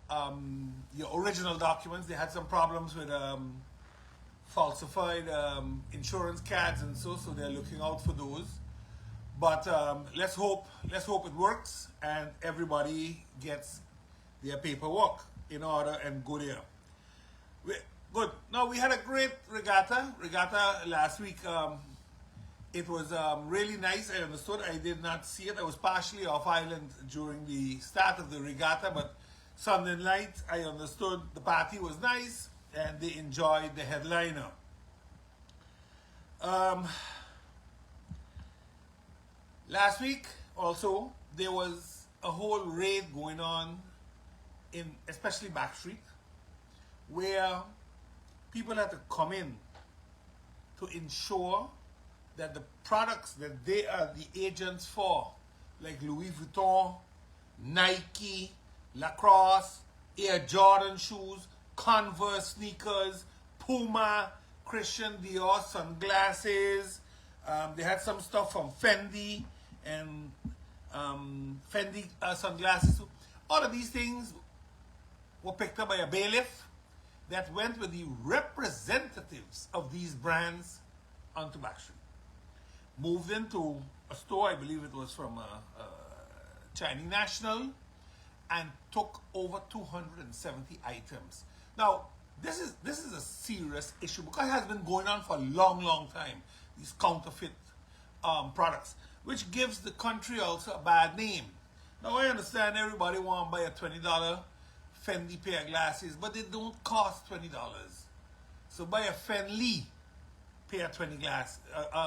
your original documents. They had some problems with falsified insurance cards and so they're looking out for those. But let's hope it works and everybody gets their paperwork in order and go there. Good. Now we had a great regatta last week. It was really nice. I understood. I did not see it. I was partially off island during the start of the regatta, but Sunday night I understood the party was nice and they enjoyed the headliner. Last week also there was a whole raid going on in especially Backstreet, where people had to come in to ensure that the products that they are the agents for, like Louis Vuitton, Nike, Lacrosse, Air Jordan shoes, Converse sneakers, Puma, Christian Dior sunglasses. They had some stuff from Fendi and Fendi sunglasses. All of these things were picked up by a bailiff that went with the representatives of these brands onto Backstreet. Moved into a store, I believe it was from Chinese National, and took over 270 items. Now, this is a serious issue because it has been going on for a long time, these counterfeit products, which gives the country also a bad name. Now, I understand everybody want to buy a $20 Fendi pair of glasses, but they don't cost $20. So buy a Fendi pair of 20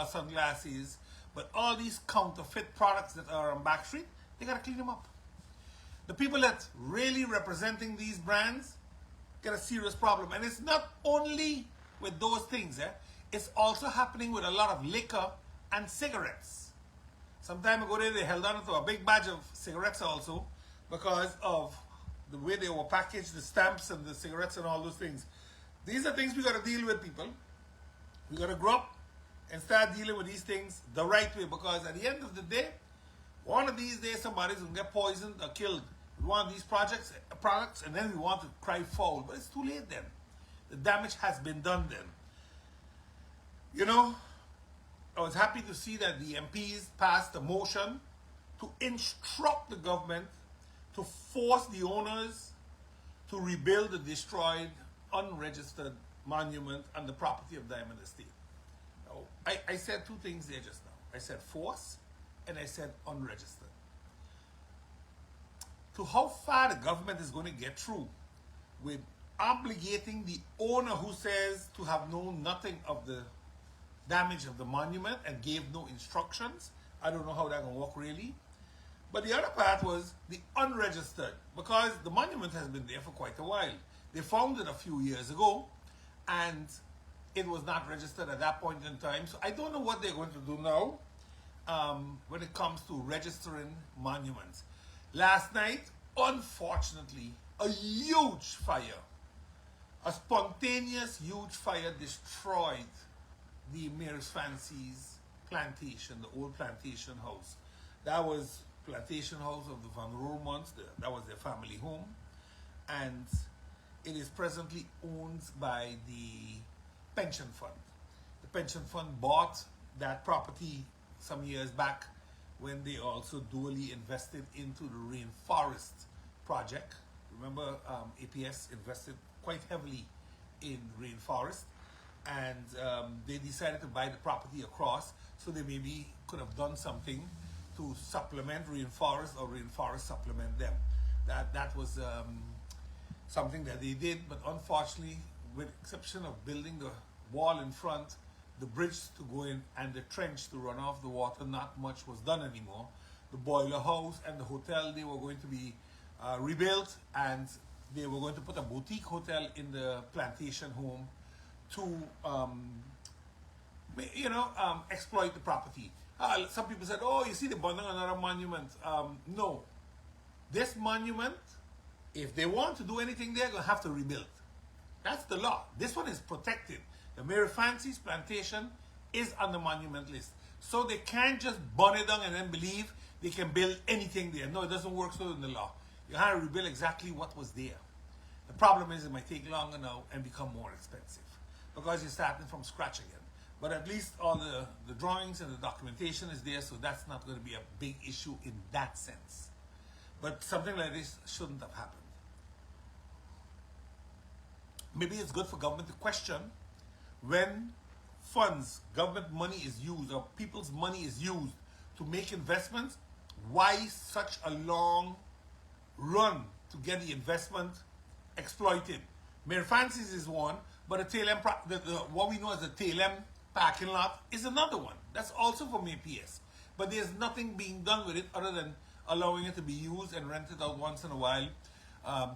sunglasses, but all these counterfeit products that are on Backstreet, they gotta clean them up. The people that really representing these brands get a serious problem, and it's not only with those things. It's also happening with a lot of liquor and cigarettes. Some time ago they held on to a big batch of cigarettes also because of the way they were packaged, the stamps and the cigarettes and all those things. These are things we got to deal with, people. We got to grow up and start dealing with these things the right way, because at the end of the day, one of these days somebody's going to get poisoned or killed with one of these products, and then we want to cry foul. But it's too late then. The damage has been done then. You know, I was happy to see that the MPs passed a motion to instruct the government to force the owners to rebuild the destroyed, unregistered monument on the property of Diamond Estate. Now, I said two things there just now. I said force and I said unregistered. To how far the government is going to get through with obligating the owner who says to have known nothing of the damage of the monument and gave no instructions, I don't know how that's going to work really. But the other part was the unregistered, because the monument has been there for quite a while. They found it a few years ago, and it was not registered at that point in time. So I don't know what they're going to do now when it comes to registering monuments. Last night, unfortunately, a huge fire, a spontaneous huge fire destroyed the Mary's Fancy's plantation, the old plantation house. That was plantation house of the Van Roermonts. That was their family home, and it is presently owned by the pension fund. The pension fund bought that property some years back when they also dually invested into the rainforest project. Remember, APS invested quite heavily in rainforest, and they decided to buy the property across, so they maybe could have done something to supplement rainforest or rainforest supplement them. That was something that they did, but unfortunately, with exception of building the wall in front, the bridge to go in, and the trench to run off the water, not much was done anymore. The boiler house and the hotel, they were going to be rebuilt, and they were going to put a boutique hotel in the plantation home to exploit the property. Some people said, oh, you see, they're building another monument. No. This monument, if they want to do anything, they're going to have to rebuild. That's the law. This one is protected. The Mary Fancy's plantation is on the monument list. So they can't just burn it down and then believe they can build anything there. No, it doesn't work so in the law. You have to rebuild exactly what was there. The problem is it might take longer now and become more expensive because you're starting from scratch again. But at least all the drawings and the documentation is there, so that's not going to be a big issue in that sense. But something like this shouldn't have happened. Maybe it's good for government to question when funds, government money is used or people's money is used to make investments, why such a long run to get the investment exploited? Mary Francis is one, but the tail end, what we know as the tail end parking lot is another one. That's also for MAPS. But there's nothing being done with it other than allowing it to be used and rented out once in a while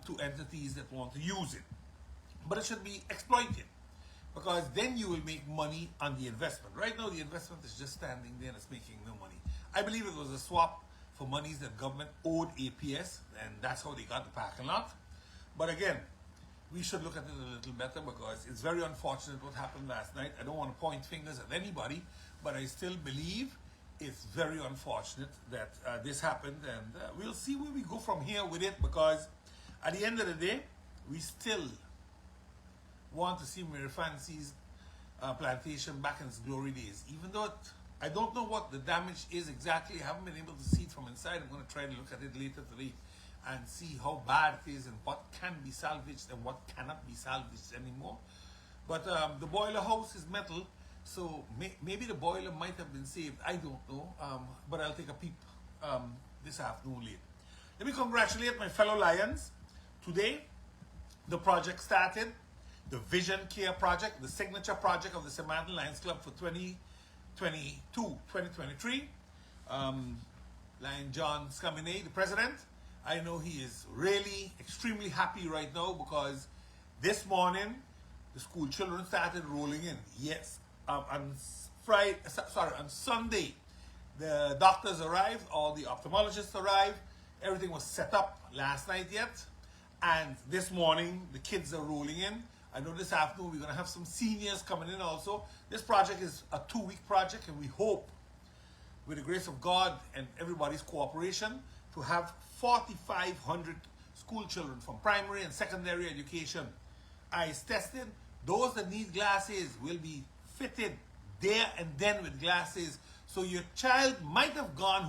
to entities that want to use it. But it should be exploited because then you will make money on the investment. Right now the investment is just standing there and it's making no money. I believe it was a swap for monies that government owed APS, and that's how they got the parking lot. But again, we should look at it a little better because it's very unfortunate what happened last night. I don't want to point fingers at anybody, but I still believe it's very unfortunate that this happened, and we'll see where we go from here with it, because at the end of the day, we still want to see Mary Fancy's plantation back in its glory days. Even though I don't know what the damage is exactly, I haven't been able to see it from inside. I'm going to try to look at it later today and see how bad it is and what can be salvaged and what cannot be salvaged anymore. But the boiler house is metal, so maybe the boiler might have been saved. I don't know, but I'll take a peep this afternoon late. Let me congratulate my fellow Lions. Today, the project started, the Vision Care Project, the signature project of the St. Maarten Lions Club for 2022-2023. Lion John Scamine, the president, I know he is really extremely happy right now because this morning the school children started rolling in. Yes, on Sunday the doctors arrived, all the ophthalmologists arrived, everything was set up last night yet, and this morning the kids are rolling in. I know this afternoon we're going to have some seniors coming in also. This project is a 2-week project, and we hope, with the grace of God and everybody's cooperation, to have 4,500 school children from primary and secondary education eyes tested. Those that need glasses will be fitted there and then with glasses. So your child might have gone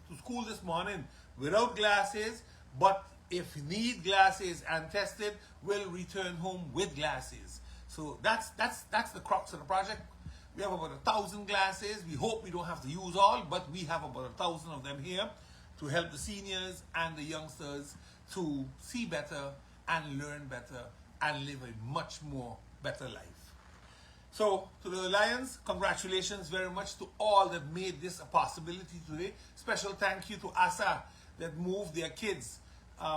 to school this morning without glasses, but if you need glasses and tested, will return home with glasses. So that's the crux of the project. We have about 1,000 glasses. We hope we don't have to use all, but we have about 1,000 of them here to help the seniors and the youngsters to see better and learn better and live a much more better life. So to the Lions, congratulations very much to all that made this a possibility today. Special thank you to ASA that moved their kids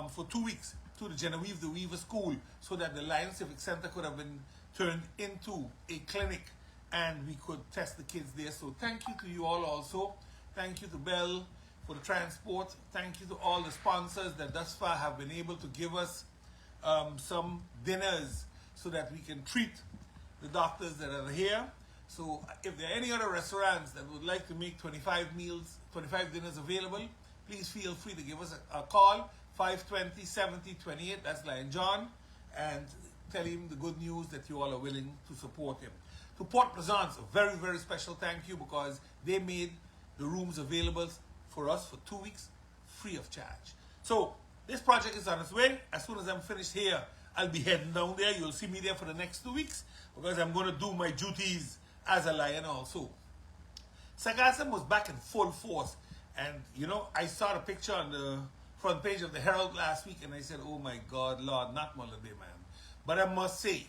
for 2 weeks to the Genevieve the Weaver School so that the Lions Civic Center could have been turned into a clinic and we could test the kids there. So thank you to you all also. Thank you to Bell for the transport. Thank you to all the sponsors that thus far have been able to give us some dinners so that we can treat the doctors that are here. So if there are any other restaurants that would like to make 25 dinners available, please feel free to give us a call, 520-7028, that's Lion John, and tell him the good news that you all are willing to support him. To Port Plaisance, a very, very special thank you because they made the rooms available for us for 2 weeks free of charge. So this project is on its way. As soon as I'm finished here, I'll be heading down there. You'll see me there for the next 2 weeks because I'm going to do my duties as a Lion also. Sargassum was back in full force, and you know, I saw the picture on the front page of the Herald last week and I said, oh my God, Lord, not Mullet Bay, man. But I must say,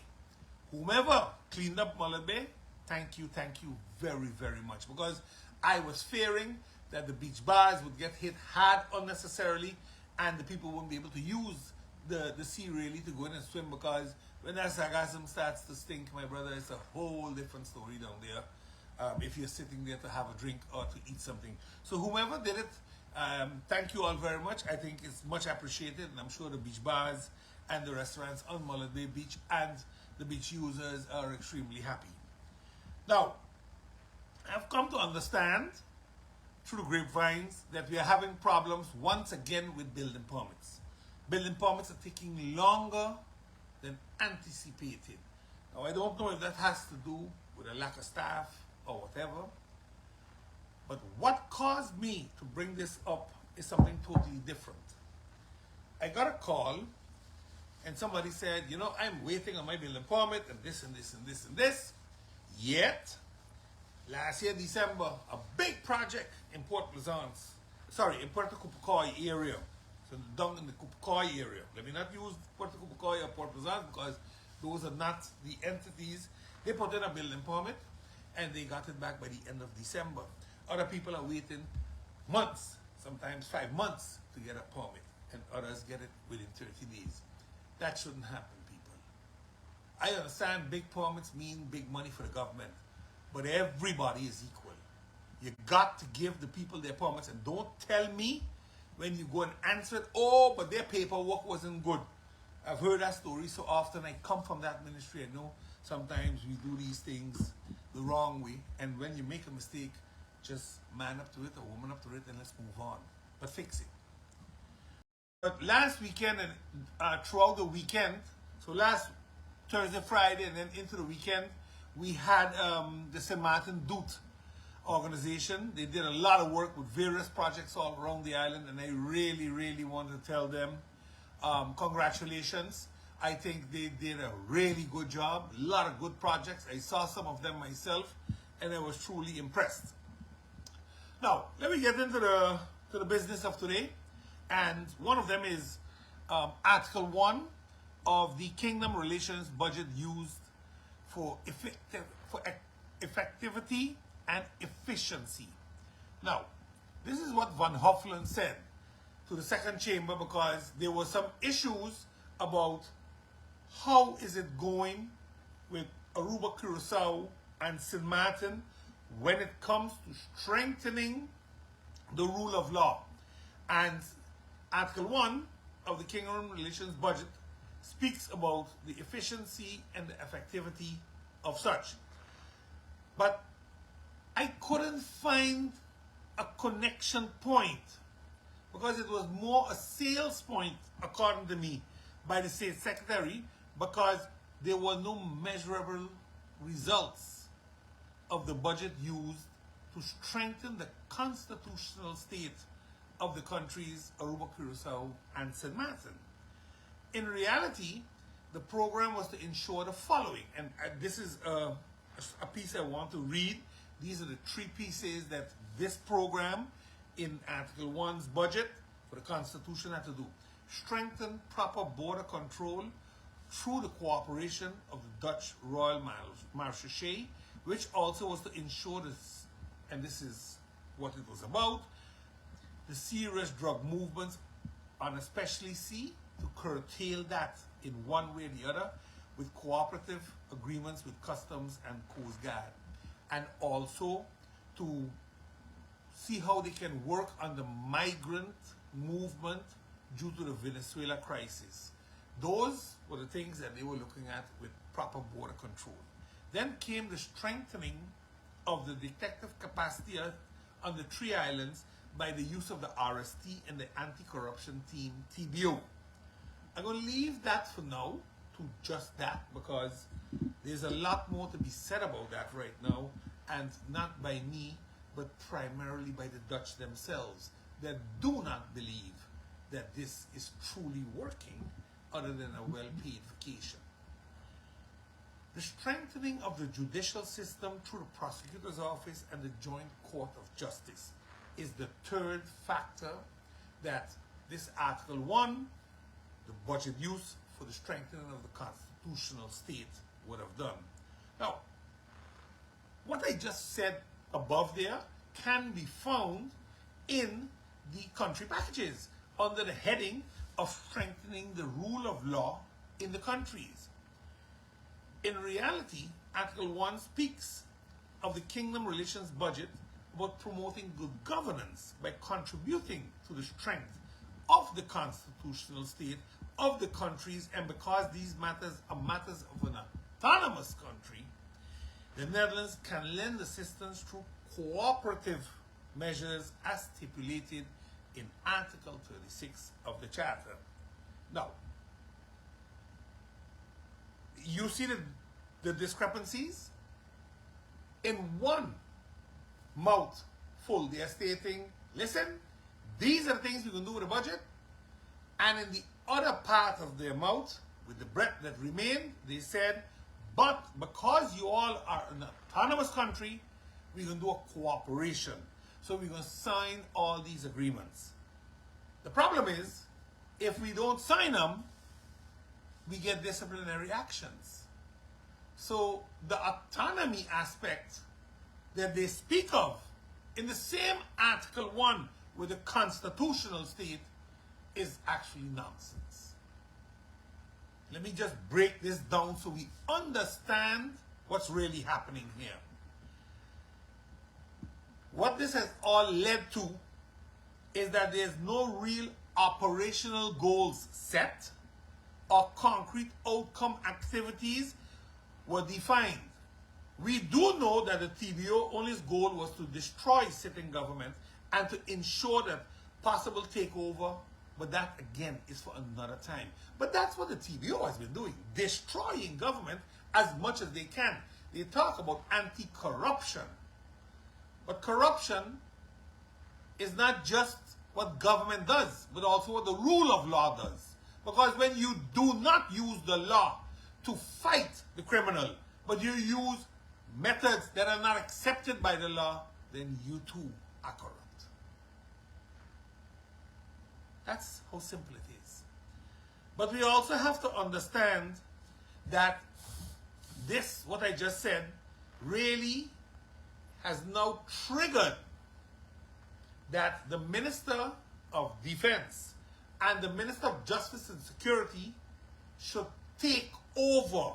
whomever cleaned up Mullet Bay, thank you very, very much, because I was fearing that the beach bars would get hit hard unnecessarily and the people wouldn't be able to use the sea really to go in and swim, because when that sargassum starts to stink, my brother, it's a whole different story down there if you're sitting there to have a drink or to eat something. So whomever did it, thank you all very much. I think it's much appreciated, and I'm sure the beach bars and the restaurants on Mullet Bay Beach and the beach users are extremely happy. Now, I've come to understand through the grapevines that we are having problems once again with building permits. building permits are taking longer than anticipated. Now, I don't know if that has to do with a lack of staff or whatever, but what caused me to bring this up is something totally different. I got a call and somebody said, you know, I'm waiting on my building permit and this and this and this and this. Yet, last year, December, a big project in in Puerto Cupucoy area. So down in the Cupucoy area. Let me not use Puerto Cupucoy or Port Pleasant because those are not the entities. They put in a building permit and they got it back by the end of December. Other people are waiting months, sometimes 5 months to get a permit, and others get it within 30 days. That shouldn't happen, people. I understand big permits mean big money for the government, but everybody is equal. You got to give the people their permits, and don't tell me when you go and answer it, oh, but their paperwork wasn't good. I've heard that story so often. I come from that ministry. I know sometimes we do these things the wrong way, and when you make a mistake, just man up to it or woman up to it and let's move on. But fix it. But last weekend and throughout the weekend, so last Thursday, Friday, and then into the weekend, we had the St. Maarten Doet organization. They did a lot of work with various projects all around the island, and I really, really want to tell them congratulations. I think they did a really good job. A lot of good projects. I saw some of them myself, and I was truly impressed. Now, let me get into the business of today. And one of them is Article 1 of the Kingdom Relations Budget used for effectivity and efficiency. Now, this is what Van Huffele said to the second chamber, because there were some issues about how is it going with Aruba, Curacao, and St. Maarten when it comes to strengthening the rule of law. And Article 1 of the Kingdom Relations Budget speaks about the efficiency and the effectivity of such. But I couldn't find a connection point, because it was more a sales point, according to me, by the State Secretary, because there were no measurable results of the budget used to strengthen the constitutional state of the countries Aruba, Curacao, and St. Maarten. In reality, the program was to ensure the following, and this is a piece I want to read. These are the 3 pieces that this program in Article 1's budget for the Constitution had to do. Strengthen proper border control through the cooperation of the Dutch Royal Marechaussee, which also was to ensure this, and this is what it was about, the serious drug movements on especially sea, to curtail that in one way or the other with cooperative agreements with Customs and Coast Guard, and also to see how they can work on the migrant movement due to the Venezuela crisis. Those were the things that they were looking at with proper border control. Then came the strengthening of the detective capacity on the 3 islands by the use of the RST and the anti-corruption team, TBO. I'm going to leave that for now to just that, because there's a lot more to be said about that right now, and not by me, but primarily by the Dutch themselves, that do not believe that this is truly working other than a well-paid vacation. The strengthening of the judicial system through the prosecutor's office and the Joint Court of Justice is the 3rd factor that this Article 1, the budget use for the strengthening of the constitutional state, would have done. Now, what I just said above there can be found in the country packages under the heading of strengthening the rule of law in the countries. In reality, Article 1 speaks of the Kingdom Relations Budget about promoting good governance by contributing to the strength of the constitutional state of the countries, and because these matters are matters of an autonomous country, the Netherlands can lend assistance through cooperative measures as stipulated in Article 36 of the Charter. Now, you see the discrepancies? In one mouthful, they are stating, listen, these are the things we can do with the budget. And in the other part of their mouth, with the breath that remained, they said, but because you all are an autonomous country, we're going to do a cooperation. So we're going to sign all these agreements. The problem is, if we don't sign them, we get disciplinary actions. So the autonomy aspect that they speak of in the same Article 1 with the constitutional state is actually nonsense. Let me just break this down so we understand what's really happening here. What this has all led to is that there's no real operational goals set or concrete outcome activities were defined. We do know that the TBO only goal was to destroy sitting government and to ensure that possible takeover, but that again is for another time. But that's what the TBO has been doing, destroying government as much as they can. They talk about anti-corruption, but corruption is not just what government does, but also what the rule of law does. Because when you do not use the law to fight the criminal, but you use methods that are not accepted by the law, then you too are corrupt. That's how simple it is. But we also have to understand that this, what I just said, really has now triggered that the Minister of Defense and the Minister of Justice and Security should take over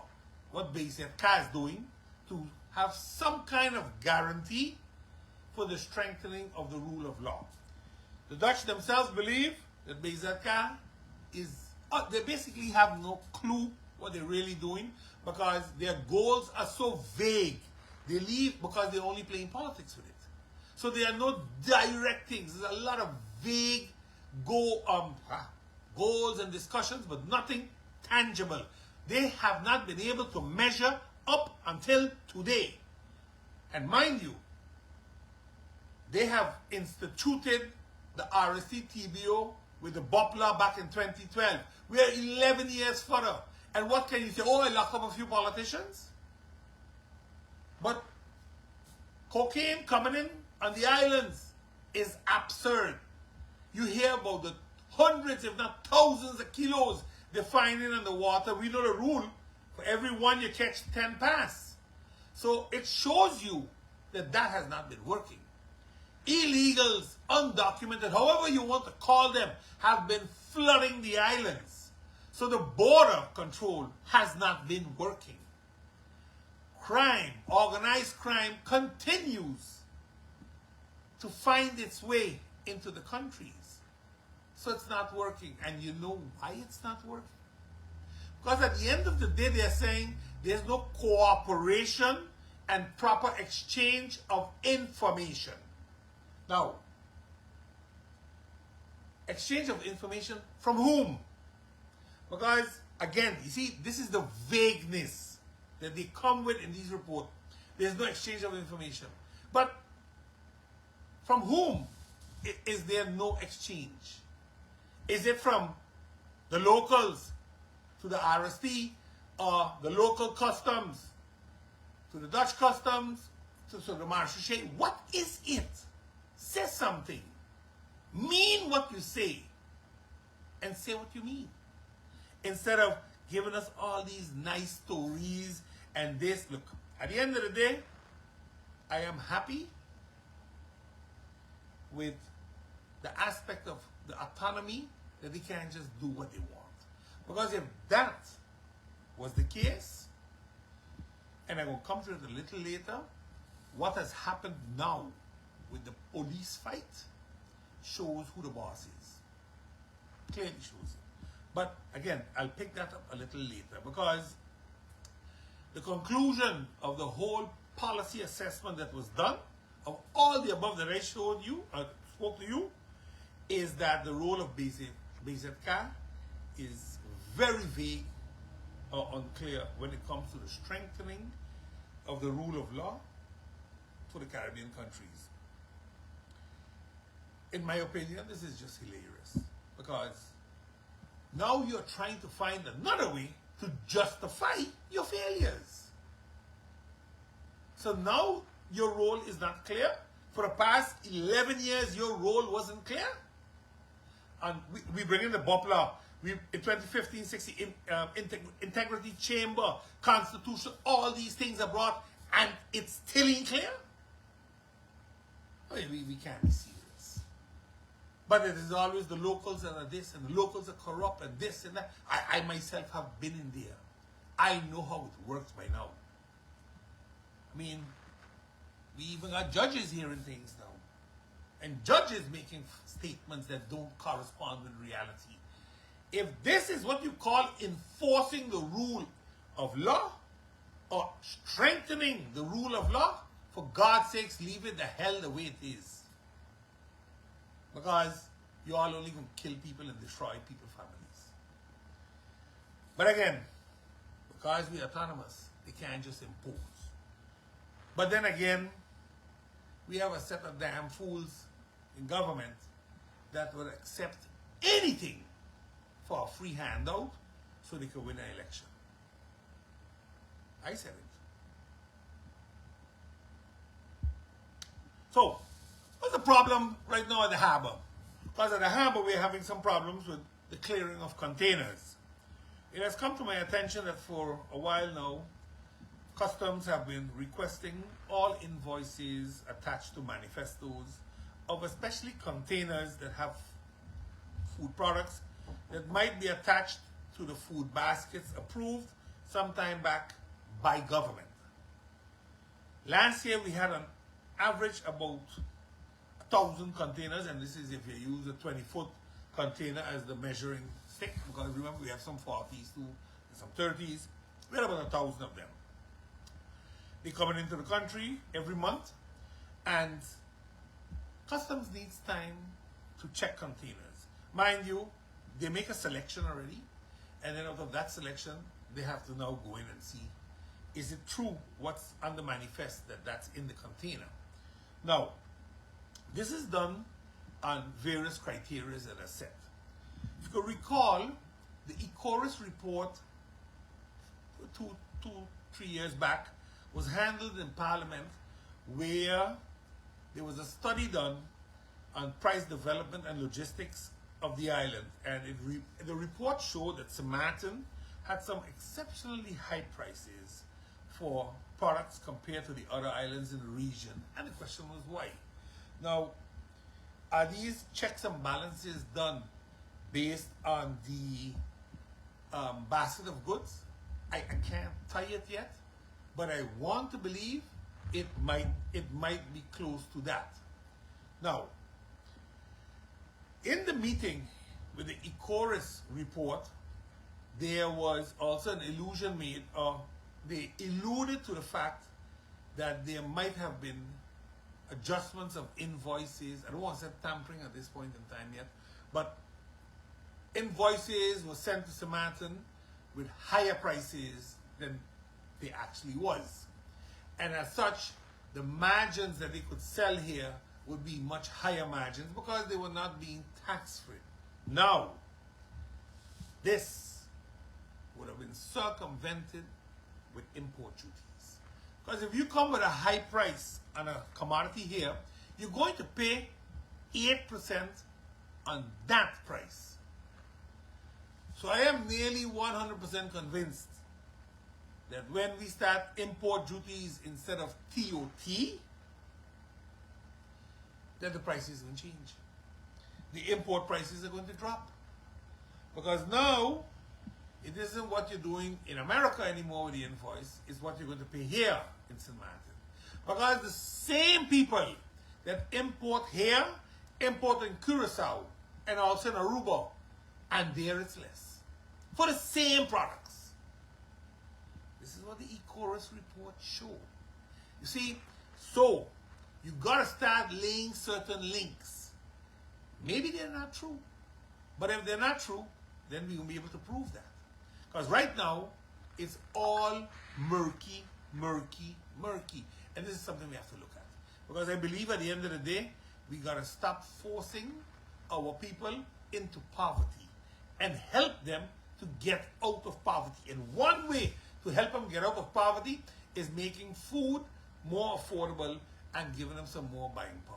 what BZK is doing to have some kind of guarantee for the strengthening of the rule of law. The Dutch themselves believe that BZK is, they basically have no clue what they're really doing because their goals are so vague. They leave because they're only playing politics with it. So there are no direct things. There's a lot of vague goals and discussions, but nothing tangible. They have not been able to measure up until today. And mind you, they have instituted the RSC TBO with the BOP law back in 2012. We are 11 years further. And what can you say? Oh, I locked up a few politicians? But cocaine coming in on the islands is absurd. You hear about the hundreds, if not thousands of kilos they're finding in the water. We know the rule. For every one you catch, 10 pass. So it shows you that that has not been working. Illegals, undocumented, however you want to call them, have been flooding the islands. So the border control has not been working. Crime, organized crime, continues to find its way into the countries. So it's not working. And you know why it's not working? Because at the end of the day, they're saying there's no cooperation and proper exchange of information. Now, exchange of information from whom? Because, again, you see, this is the vagueness that they come with in these reports. There's no exchange of information. But from whom is there no exchange? Is it from the locals to the RSP, or the local customs to the Dutch customs to the Marche? What is it? Say something. Mean what you say. And say what you mean. Instead of giving us all these nice stories and this. Look, at the end of the day, I am happy with the aspect of the autonomy that they can't just do what they want. Because if that was the case, and I will come to it a little later, what has happened now with the police fight shows who the boss is. Clearly shows it. But again, I'll pick that up a little later because the conclusion of the whole policy assessment that was done, of all the above that I spoke to you, is that the role of BZK is very vague or unclear when it comes to the strengthening of the rule of law for the Caribbean countries. In my opinion, this is just hilarious because now you're trying to find another way to justify your failures. So now your role is not clear. For the past 11 years, your role wasn't clear. And we bring in the BOP law. In 2015-16, Integrity Chamber, Constitution, all these things are brought, and it's still unclear? I mean, we can't be serious. But it is always the locals that are this, and the locals are corrupt, and this and that. I myself have been in there. I know how it works by now. I mean, we even got judges hearing things now. And judges making statements that don't correspond with reality. If this is what you call enforcing the rule of law, or strengthening the rule of law, for God's sakes, leave it the hell the way it is. Because you all only going to kill people and destroy people's families. But again, because we're autonomous, they can't just impose. But then again, we have a set of damn fools in government that would accept anything for a free handout so they could win an election. I said it. So, what's the problem right now at the harbor? Because at the harbor we're having some problems with the clearing of containers. It has come to my attention that for a while now, customs have been requesting all invoices attached to manifestos of especially containers that have food products that might be attached to the food baskets approved sometime back by government. Last year we had an average about 1,000 containers, and this is if you use a 20-foot container as the measuring stick, because remember we have some 40s too, and some 30s. We had about 1,000 of them. They're coming into the country every month, and customs needs time to check containers. Mind you, they make a selection already, and then out of that selection, they have to now go in and see, is it true what's on the manifest that's in the container? Now, this is done on various criteria that are set. If you could recall, the ECORIS report 3 years back was handled in Parliament, where there was a study done on price development and logistics of the island, and the report showed that St. Maarten had some exceptionally high prices for products compared to the other islands in the region, and the question was why. Now, are these checks and balances done based on the basket of goods? I can't tell it yet, but I want to believe it might be close to that. Now, in the meeting with the ECORIS report, there was also an illusion made, or they alluded to the fact that there might have been adjustments of invoices. I don't want to say tampering at this point in time yet, but invoices were sent to St. Maarten with higher prices than they actually was. And as such, the margins that they could sell here would be much higher margins because they were not being tax-free. Now, this would have been circumvented with import duties. Because if you come with a high price on a commodity here, you're going to pay 8% on that price. So I am nearly 100% convinced that when we start import duties instead of TOT, that the prices will change. The import prices are going to drop. Because now, it isn't what you're doing in America anymore with the invoice, it's what you're going to pay here in St. Maarten. Because the same people that import here, import in Curacao, and also in Aruba, and there it's less. For the same products. This is what the ECORIS report showed. You see, so you gotta start laying certain links. Maybe they're not true, but if they're not true, then we will be able to prove that. Because right now, it's all murky, murky, murky. And this is something we have to look at. Because I believe at the end of the day, we got to stop forcing our people into poverty and help them to get out of poverty. And one way to help them get out of poverty is making food more affordable and giving them some more buying power.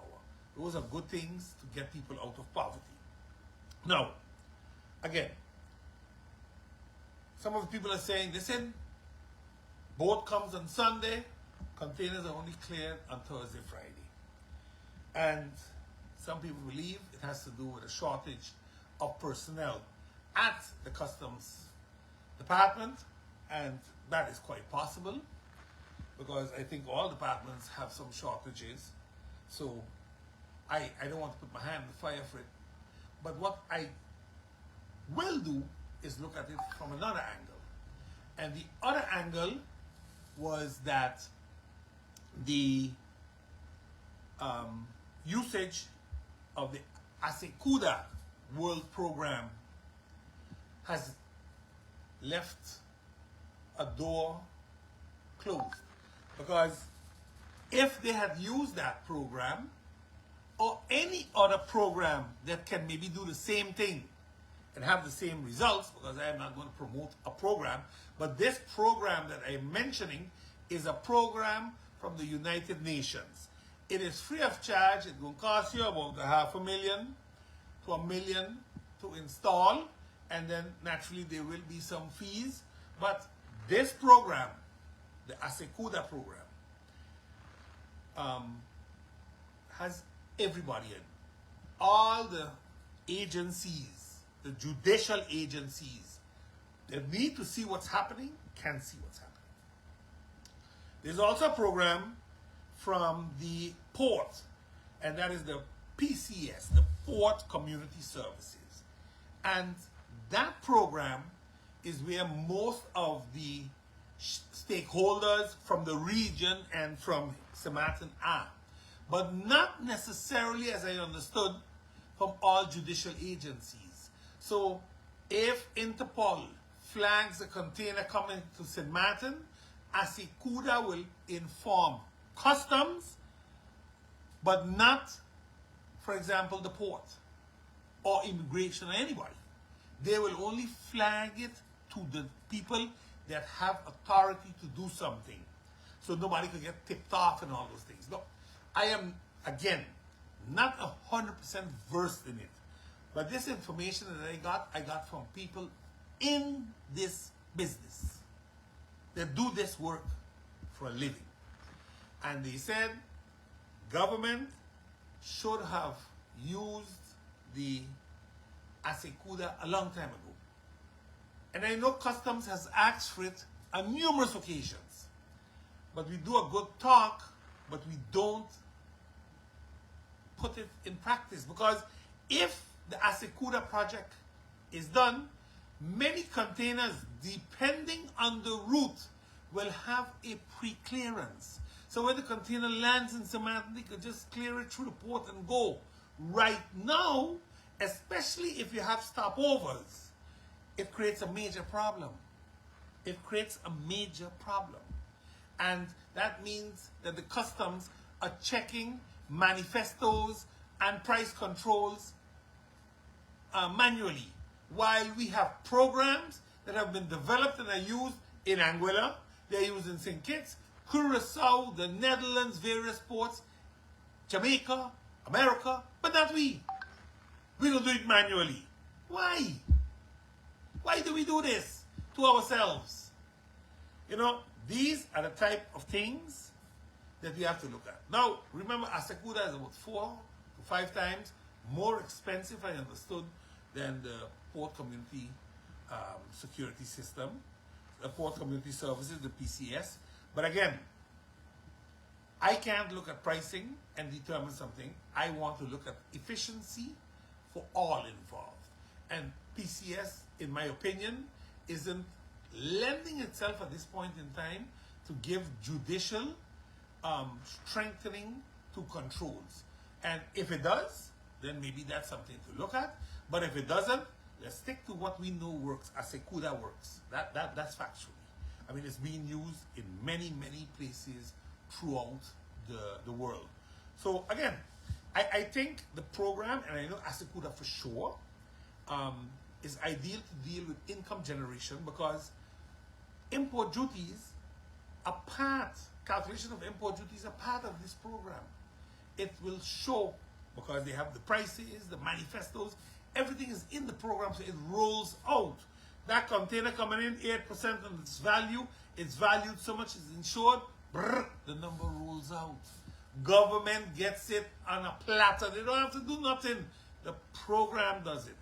Those are good things to get people out of poverty. Now, again, some of the people are saying, listen, boat comes on Sunday, containers are only cleared on Thursday, Friday. And some people believe it has to do with a shortage of personnel at the customs department, and that is quite possible because I think all departments have some shortages. So I don't want to put my hand in the fire for it. But what I will do is look at it from another angle. And the other angle was that the usage of the ASECUDA World Program has left a door closed. Because if they had used that program, or any other program that can maybe do the same thing and have the same results, because I am not going to promote a program, but this program that I am mentioning is a program from the United Nations. It is free of charge. It's going to cost you about $500,000 to $1 million to install, and then naturally there will be some fees. But this program, the ASECUDA program, has everybody in. All the agencies, the judicial agencies that need to see what's happening can see what's happening. There's also a program from the port, and that is the PCS, the Port Community Services. And that program is where most of the stakeholders from the region and from St. Maarten are. But not necessarily, as I understood, from all judicial agencies. So if Interpol flags a container coming to St. Maarten, ASECUDA will inform customs, but not, for example, the port or immigration or anybody. They will only flag it to the people that have authority to do something. So nobody could get tipped off and all those things. No, I am, again, not 100% versed in it. But this information that I got from people in this business that do this work for a living. And they said government should have used the ASECUDA a long time ago. And I know customs has asked for it on numerous occasions. But we do a good talk, but we don't put it in practice. Because if the ASECUDA project is done, many containers, depending on the route, will have a pre-clearance. So when the container lands in St. Maarten, they could just clear it through the port and go. Right now, especially if you have stopovers, it creates a major problem. It creates a major problem. And that means that the customs are checking manifestos and price controls manually, while we have programs that have been developed and are used in Anguilla, they're used in St. Kitts, Curacao, the Netherlands, various ports, Jamaica, America, but not we. We don't do it manually. Why? Why do we do this to ourselves? You know, these are the type of things that we have to look at. Now, remember, ASECUDA is about 4 to 5 times more expensive, I understood, than the Port Community Security System, the Port Community Services, the PCS. But again, I can't look at pricing and determine something. I want to look at efficiency for all involved. And PCS, in my opinion, isn't lending itself at this point in time to give judicial strengthening to controls. And if it does, then maybe that's something to look at. But if it doesn't, Let's stick to what we know works. Asekuda works. That's factually. I mean, it's being used in many, many places throughout the world. So again, I think the program, and I know Asekuda for sure, is ideal to deal with income generation, because import duties are part, calculation of import duties are part of this program. It will show, because they have the prices, the manifestos, everything is in the program, so it rolls out. That container coming in, 8% on its value, it's valued so much, it's insured, brrr, the number rolls out. Government gets it on a platter. They don't have to do nothing. The program does it.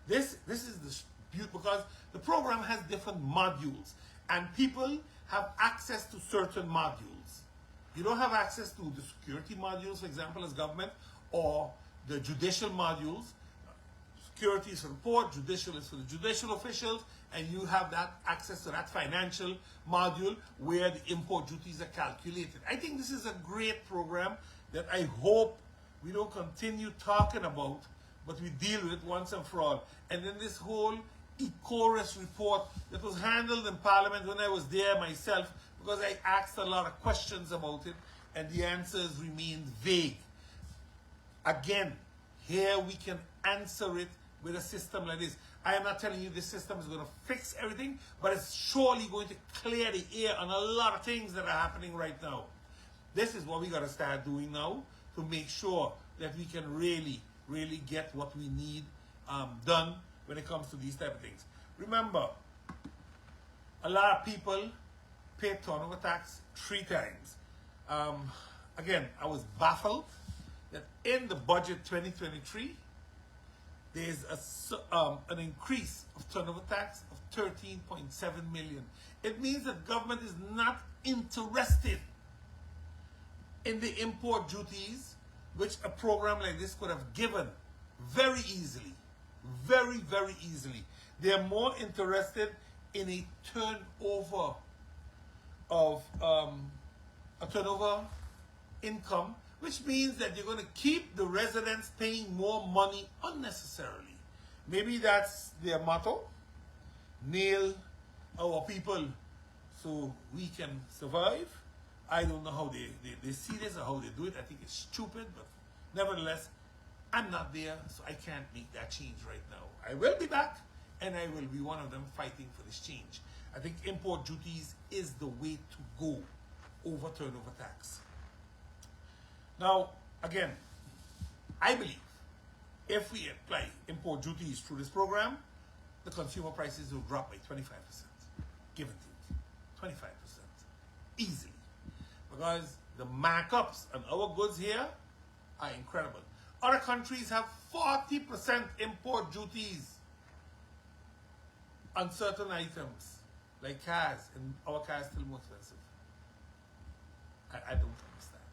This is the beauty, because the program has different modules, and people have access to certain modules. You don't have access to the security modules, for example, as government, or the judicial modules. Security is for the port, judicial is for the judicial officials, and you have that access to that financial module where the import duties are calculated. I think this is a great program that I hope we don't continue talking about, but we deal with it once and for all. And then this whole ECORIS report that was handled in Parliament when I was there myself, because I asked a lot of questions about it, and the answers remained vague. Again, here we can answer it with a system like this. I am not telling you this system is going to fix everything, but it's surely going to clear the air on a lot of things that are happening right now. This is what we got to start doing now to make sure that we can really get what we need done when it comes to these type of things. Remember, a lot of people pay turnover tax 3 times. Again, I was baffled that in the budget 2023, there's an increase of turnover tax of 13.7 million. It means that government is not interested in the import duties, which a program like this could have given very easily. Very, very easily. They're more interested in a turnover of a turnover income, which means that you're going to keep the residents paying more money unnecessarily. Maybe that's their motto: nail our people so we can survive. I don't know how they see this or how they do it. I think it's stupid, but nevertheless, I'm not there, so I can't make that change right now. I will be back, and I will be one of them fighting for this change. I think import duties is the way to go over turnover tax. Now, again, I believe if we apply import duties through this program, the consumer prices will drop by 25%. Give and take. 25%. Easily. Because the markups on our goods here are incredible. Other countries have 40% import duties on certain items, like cars, and our cars still more expensive. I don't understand.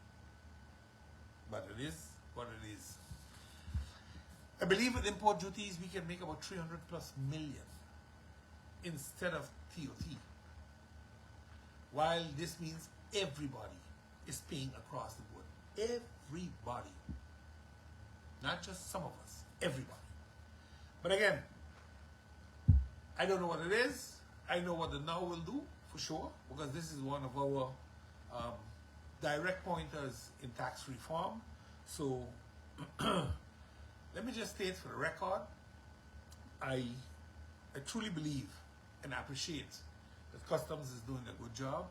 But it is what it is. I believe with import duties we can make about 300+ million instead of TOT. While this means everybody is paying across the board. Everybody. Not just some of us. Everybody. But again, I don't know what it is. I know what the now will do, for sure, because this is one of our direct pointers in tax reform. So, let me just state for the record, I truly believe and appreciate that Customs is doing a good job.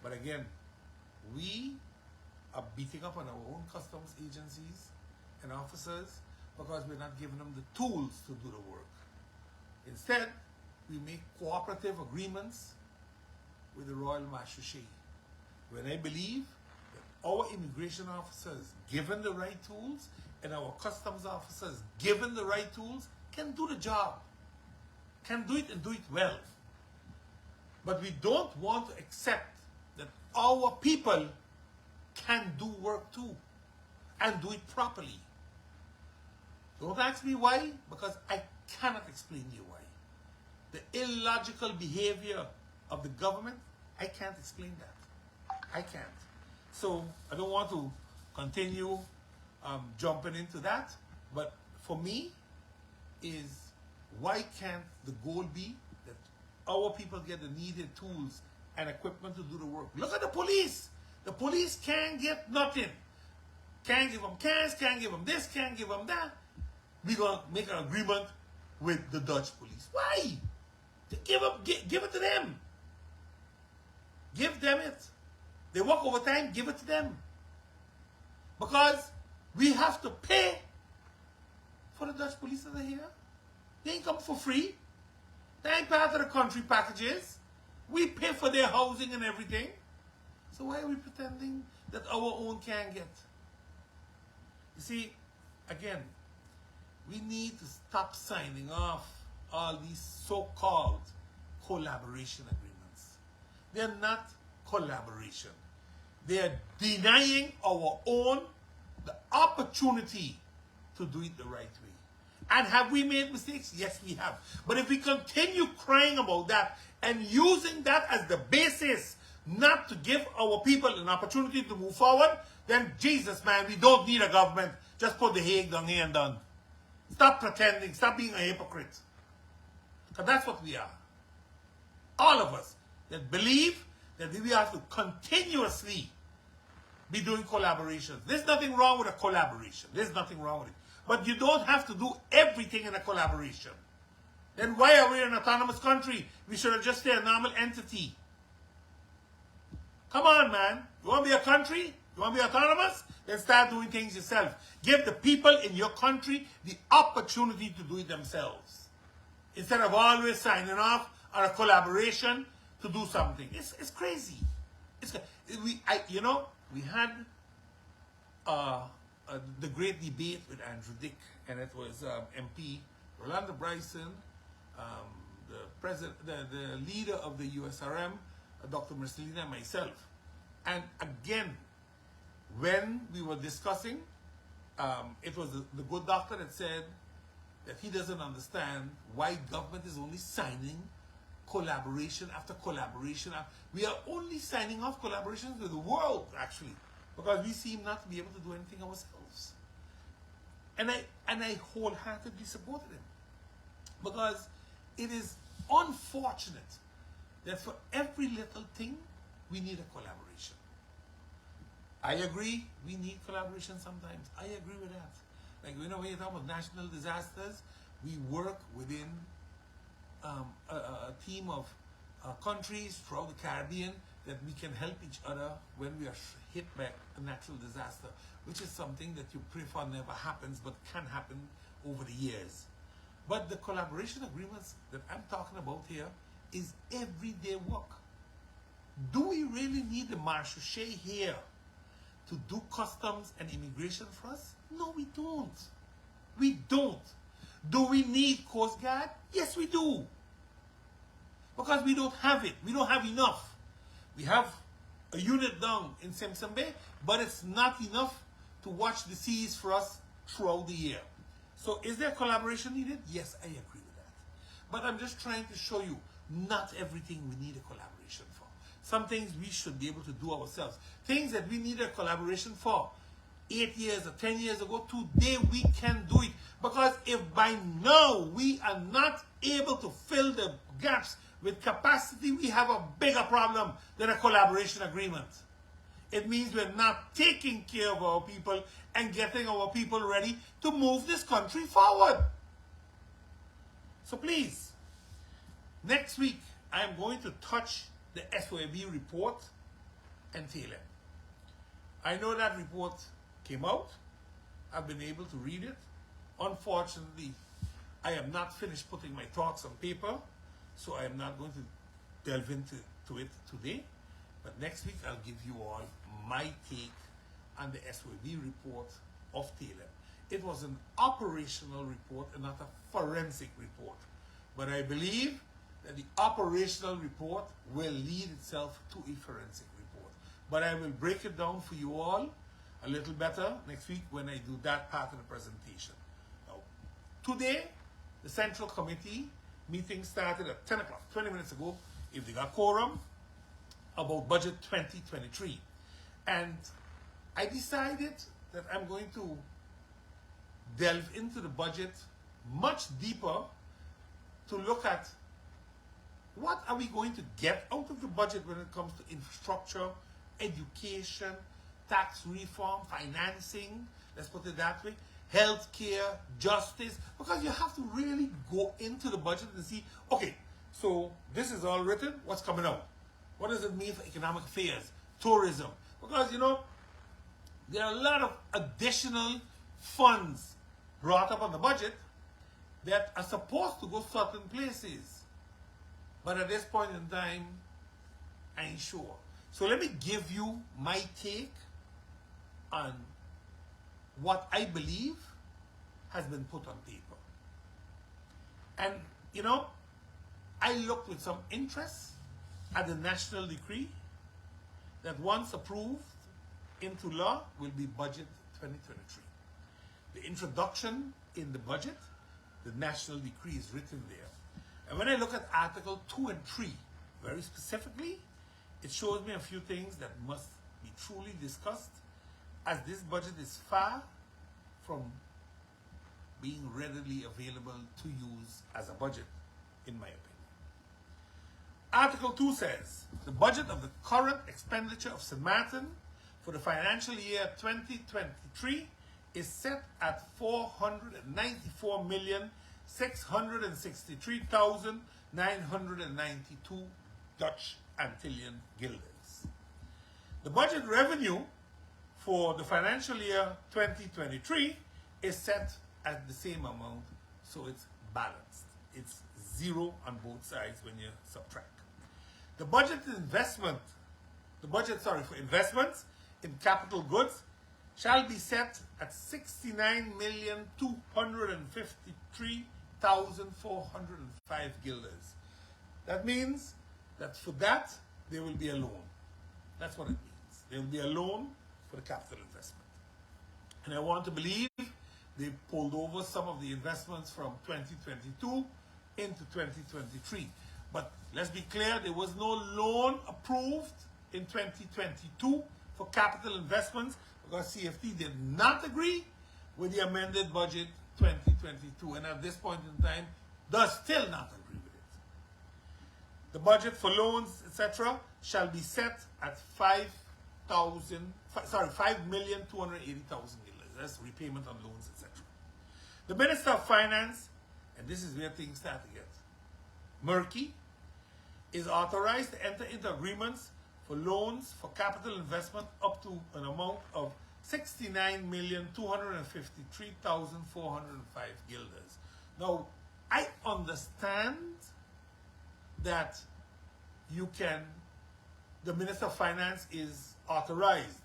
But again, we are beating up on our own customs agencies and officers because we're not giving them the tools to do the work. Instead, we make cooperative agreements with the Royal Marche, when I believe that our immigration officers, given the right tools, and our customs officers, given the right tools, can do the job, can do it and do it well. But we don't want to accept that our people can do work too, and do it properly. Don't ask me why, because I cannot explain to you why. The illogical behavior of the government, I can't explain that. I can't. So I don't want to continue jumping into that, but for me, is, why can't the goal be that our people get the needed tools and equipment to do the work? Look at the police. The police can't get nothing. Can't give them cash, can't give them this, can't give them that. We're going to make an agreement with the Dutch police. Why? Give it to them. Give them it. They work overtime, give it to them. Because we have to pay for the Dutch police that are here. They ain't come for free. They ain't part of the country packages. We pay for their housing and everything. So why are we pretending that our own can't get? You see, again, we need to stop signing off all these so-called collaboration agreements. They're not collaboration. They're denying our own the opportunity to do it the right way. And have we made mistakes? Yes, we have. But if we continue crying about that and using that as the basis not to give our people an opportunity to move forward, then Jesus, man, we don't need a government. Just put the Hague down here and done. Stop pretending. Stop being a hypocrite. Because that's what we are. All of us that believe that we have to continuously be doing collaborations. There's nothing wrong with a collaboration. There's nothing wrong with it. But you don't have to do everything in a collaboration. Then why are we an autonomous country? We should have just stayed a normal entity. Come on, man. You want to be a country? You want to be autonomous? Then start doing things yourself. Give the people in your country the opportunity to do it themselves. Instead of always signing off on a collaboration to do something. It's crazy. We had the great debate with Andrew Dick, and it was MP Rolanda Bryson, the leader of the USRM, Dr. Marcelina, and myself. And again, when we were discussing, it was the good doctor that said that he doesn't understand why government is only signing collaboration after collaboration. We are only signing off collaborations with the world, actually, because we seem not to be able to do anything ourselves. And I wholeheartedly supported him, because it is unfortunate that for every little thing we need a collaboration. I agree, we need collaboration sometimes. I agree with that. Like, when you talk about national disasters, we work within a team of countries throughout the Caribbean that we can help each other when we are hit by a natural disaster, which is something that you pray for never happens, but can happen over the years. But the collaboration agreements that I'm talking about here is everyday work. Do we really need the Marche here to do customs and immigration for us? No, we don't. We don't. Do we need Coast Guard? Yes, we do. Because we don't have it. We don't have enough. We have a unit down in Simpson Bay, but it's not enough to watch the seas for us throughout the year. So is there collaboration needed? Yes, I agree with that. But I'm just trying to show you, not everything we need a collaboration for. Some things we should be able to do ourselves. Things that we need a collaboration for 8 years or 10 years ago, today we can do it. Because if by now we are not able to fill the gaps with capacity, we have a bigger problem than a collaboration agreement. It means we're not taking care of our people and getting our people ready to move this country forward. So please, next week, I'm going to touch the SOAB report and tail it. I know that report came out. I've been able to read it. Unfortunately, I have not finished putting my thoughts on paper, so I am not going to delve into it today. But next week, I'll give you all my take on the SOAB report of TALEM. It was an operational report and not a forensic report. But I believe that the operational report will lead itself to a forensic report. But I will break it down for you all a little better next week when I do that part of the presentation. Now, today, the Central Committee meeting started at 10 o'clock, 20 minutes ago, if they got quorum, about Budget 2023. And I decided that I'm going to delve into the budget much deeper to look at what are we going to get out of the budget when it comes to infrastructure, education, tax reform, financing, let's put it that way, healthcare, justice, because you have to really go into the budget and see, okay, so this is all written, what's coming out? What does it mean for economic affairs, tourism? Because, you know, there are a lot of additional funds brought up on the budget that are supposed to go certain places. But at this point in time, I ain't sure. So let me give you my take on what I believe has been put on paper. And, you know, I looked with some interest at the national decree that once approved into law will be Budget 2023. The introduction in the budget, the national decree is written there. And when I look at Article 2 and 3, very specifically, it shows me a few things that must be truly discussed, as this budget is far from being readily available to use as a budget, in my opinion. Article 2 says, the budget of the current expenditure of St. Maarten for the financial year 2023 is set at 494,663,992 Dutch Antillean guilders. The budget revenue for the financial year 2023 is set at the same amount, so it's balanced. It's zero on both sides when you subtract. The budget for investments in capital goods shall be set at 69,253,405 guilders. That means that for that, there will be a loan. That's what it means. There will be a loan for the capital investment. And I want to believe they pulled over some of the investments from 2022 into 2023. But let's be clear, there was no loan approved in 2022 for capital investments because CFT did not agree with the amended budget 2022, and at this point in time does still not agree with it. The budget for loans, etc., shall be set at 5,280,000 guilders. That's repayment on loans, etc. The Minister of Finance, and this is where things start to get murky, is authorized to enter into agreements for loans for capital investment up to an amount of 69,253,405 guilders. Now, I understand that the Minister of Finance is authorized,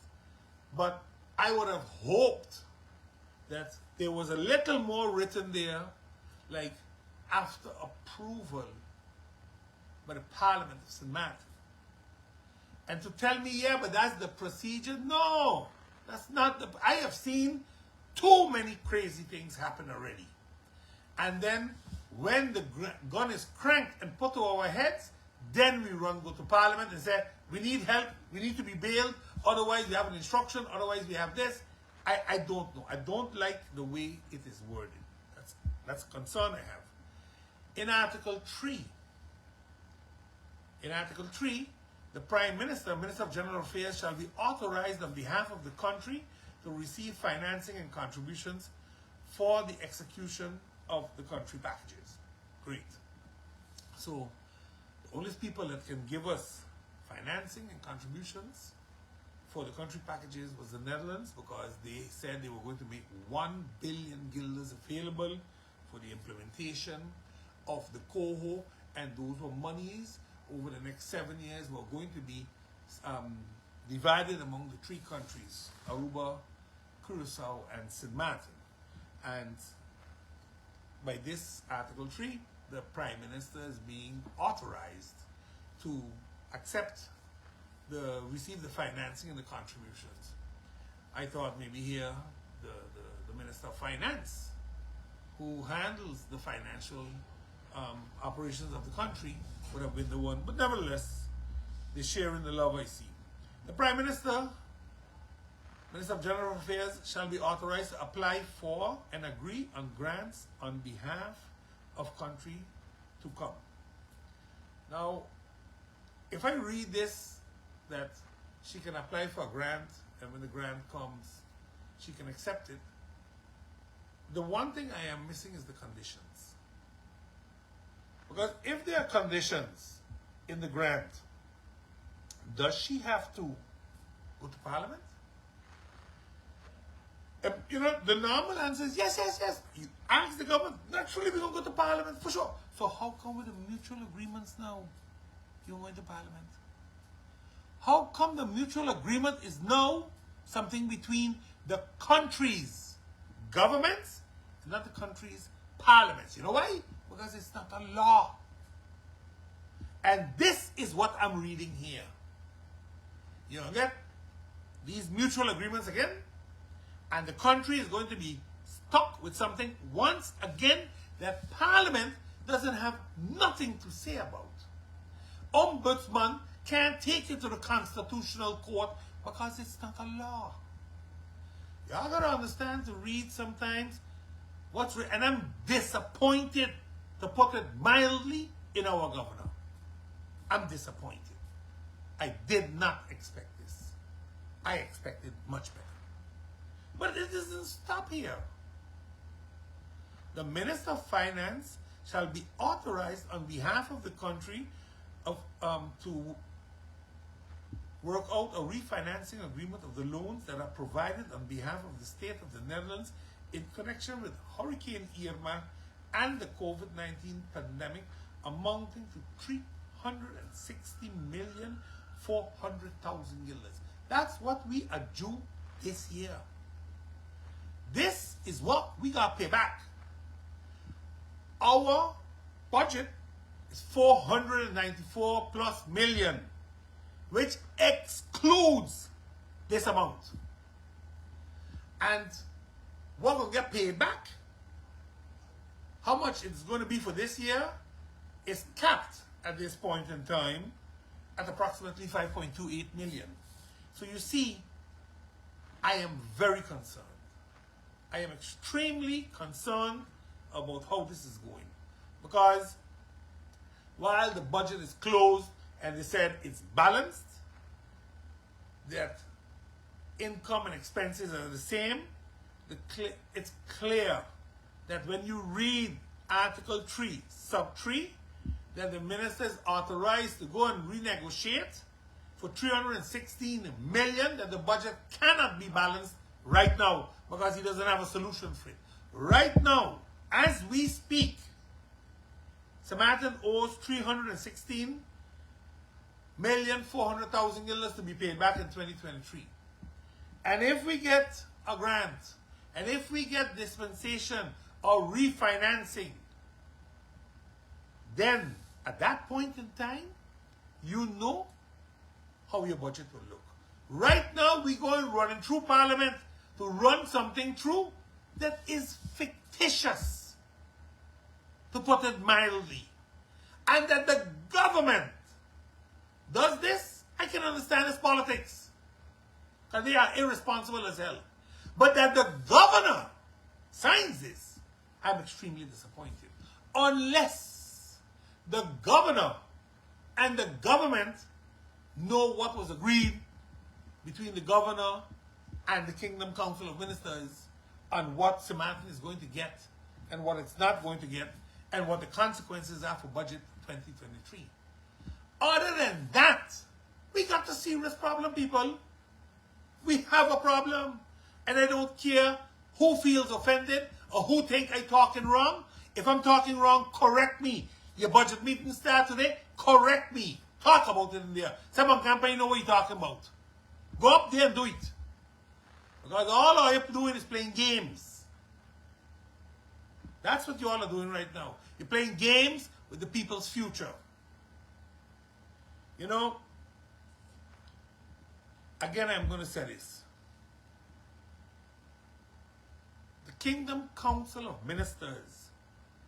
but I would have hoped that there was a little more written there, like after approval by the Parliament of St. Maarten. And to tell me, yeah, but that's the procedure. No, that's not the... I have seen too many crazy things happen already. And then when the gun is cranked and put to our heads, then we go to Parliament and say, we need help, we need to be bailed, otherwise we have an instruction, otherwise we have this. I don't know. I don't like the way it is worded. That's a concern I have. In Article 3, the Prime Minister, Minister of General Affairs, shall be authorized on behalf of the country to receive financing and contributions for the execution of the country packages. Great. So, the only people that can give us financing and contributions for the country packages was the Netherlands, because they said they were going to make 1 billion guilders available for the implementation of the coho, and those were monies over the next 7 years were going to be divided among the 3 countries, Aruba, Curacao, and Sint Maarten. And by this Article 3, the Prime Minister is being authorized to receive the financing and the contributions. I thought maybe here the Minister of Finance, who handles the financial operations of the country, would have been the one. But nevertheless, they share in the love I see. The Prime Minister Minister of General Affairs shall be authorized to apply for and agree on grants on behalf of country to come. Now, if I read this, that she can apply for a grant, and when the grant comes, she can accept it, the one thing I am missing is the conditions. Because if there are conditions in the grant, does she have to go to Parliament? You know, the normal answer is yes, yes, yes. You ask the government, naturally we're going to go to Parliament, for sure. So how come with the mutual agreements now, you're going to Parliament? How come the mutual agreement is now something between the country's governments and not the country's parliaments? You know why? Because it's not a law. And this is what I'm reading here. You know, get these mutual agreements again, and the country is going to be stuck with something once again that Parliament doesn't have nothing to say about. Ombudsman can't take it to the Constitutional Court because it's not a law. Y'all gotta understand to read sometimes and I'm disappointed, to put it mildly, in our governor. I'm disappointed. I did not expect this. I expected much better. But it doesn't stop here. The Minister of Finance shall be authorized on behalf of the country to work out a refinancing agreement of the loans that are provided on behalf of the state of the Netherlands in connection with Hurricane Irma and the COVID-19 pandemic, amounting to 360,400,000 guilders. That's what we are due this year. This is what we got to pay back. Our budget is 494 plus million, which excludes this amount. And what will get paid back, how much it's going to be for this year, is capped at this point in time at approximately 5.28 million. So you see, I am very concerned. I am extremely concerned about how this is going. Because while the budget is closed and they said it's balanced, that income and expenses are the same, it's clear that when you read Article 3, Sub 3, that the minister is authorized to go and renegotiate for 316 million, that the budget cannot be balanced right now because he doesn't have a solution for it. Right now, as we speak, Maarten owes 316,400,000 guilders to be paid back in 2023. And if we get a grant, and if we get dispensation or refinancing, then at that point in time, you know how your budget will look. Right now, we're going running through Parliament to run something through that is fictitious, to put it mildly. And that the government does this, I can understand it's politics, because they are irresponsible as hell. But that the governor signs this, I'm extremely disappointed. Unless the governor and the government know what was agreed between the governor and the Kingdom Council of Ministers on what Maarten is going to get and what it's not going to get, and what the consequences are for budget 2023. Other than that, we got a serious problem, people. We have a problem. And I don't care who feels offended or who think I'm talking wrong. If I'm talking wrong, correct me. Your budget meeting start today, correct me. Talk about it in there. Someone campaign know what you're talking about. Go up there and do it. Because all you're doing is playing games. That's what you all are doing right now. You're playing games with the people's future. You know, again, I'm going to say this. The Kingdom Council of Ministers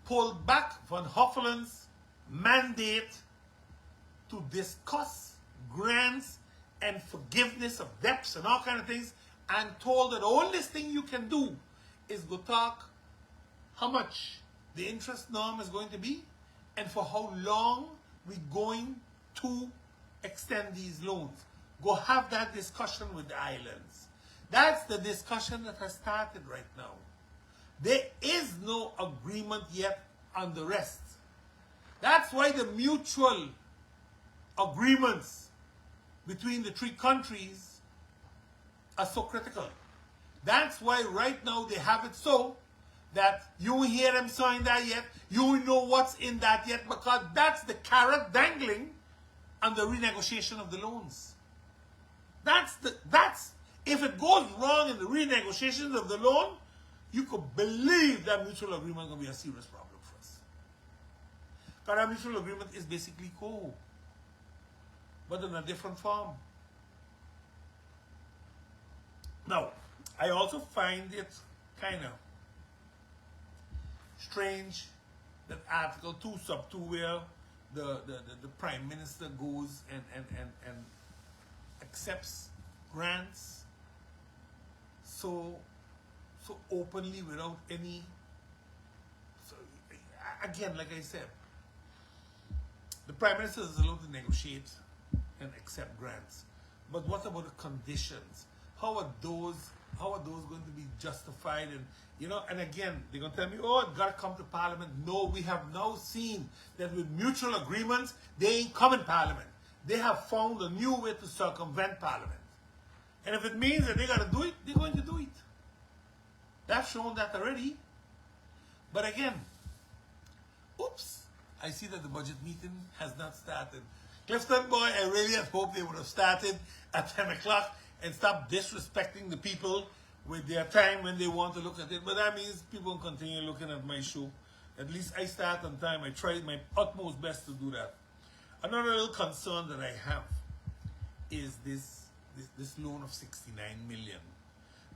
pulled back Van Huffele's mandate to discuss grants and forgiveness of debts and all kinds of things and told that the only thing you can do is go talk how much the interest norm is going to be and for how long we're going to extend these loans. Go have that discussion with the islands. That's the discussion that has started right now. There is no agreement yet on the rest. That's why the mutual agreements between the three countries are so critical. That's why right now they have it so that you won't hear them sign that yet. You won't know what's in that yet, because that's the carrot dangling on the renegotiation of the loans. That's if it goes wrong in the renegotiations of the loan, you could believe that mutual agreement is going to be a serious problem for us. Because our mutual agreement is basically COHO, but in a different form. Now, I also find it kind of strange that Article 2, Sub 2, where the Prime Minister goes and accepts grants so openly without any. So, again, like I said, the Prime Minister is allowed to negotiate and accept grants. But what about the conditions? How are those going to be justified? And and again, they're going to tell me, oh, it got to come to Parliament. No, we have now seen that with mutual agreements, they ain't come in Parliament. They have found a new way to circumvent Parliament. And if it means that they got to do it, they're going to do it. They've shown that already. But again, oops, I see that the budget meeting has not started. Clifton boy, I really had hoped they would have started at 10 o'clock and stop disrespecting the people with their time when they want to look at it. But that means people will continue looking at my show. At least I start on time. I tried my utmost best to do that. Another little concern that I have is this loan of 69 million.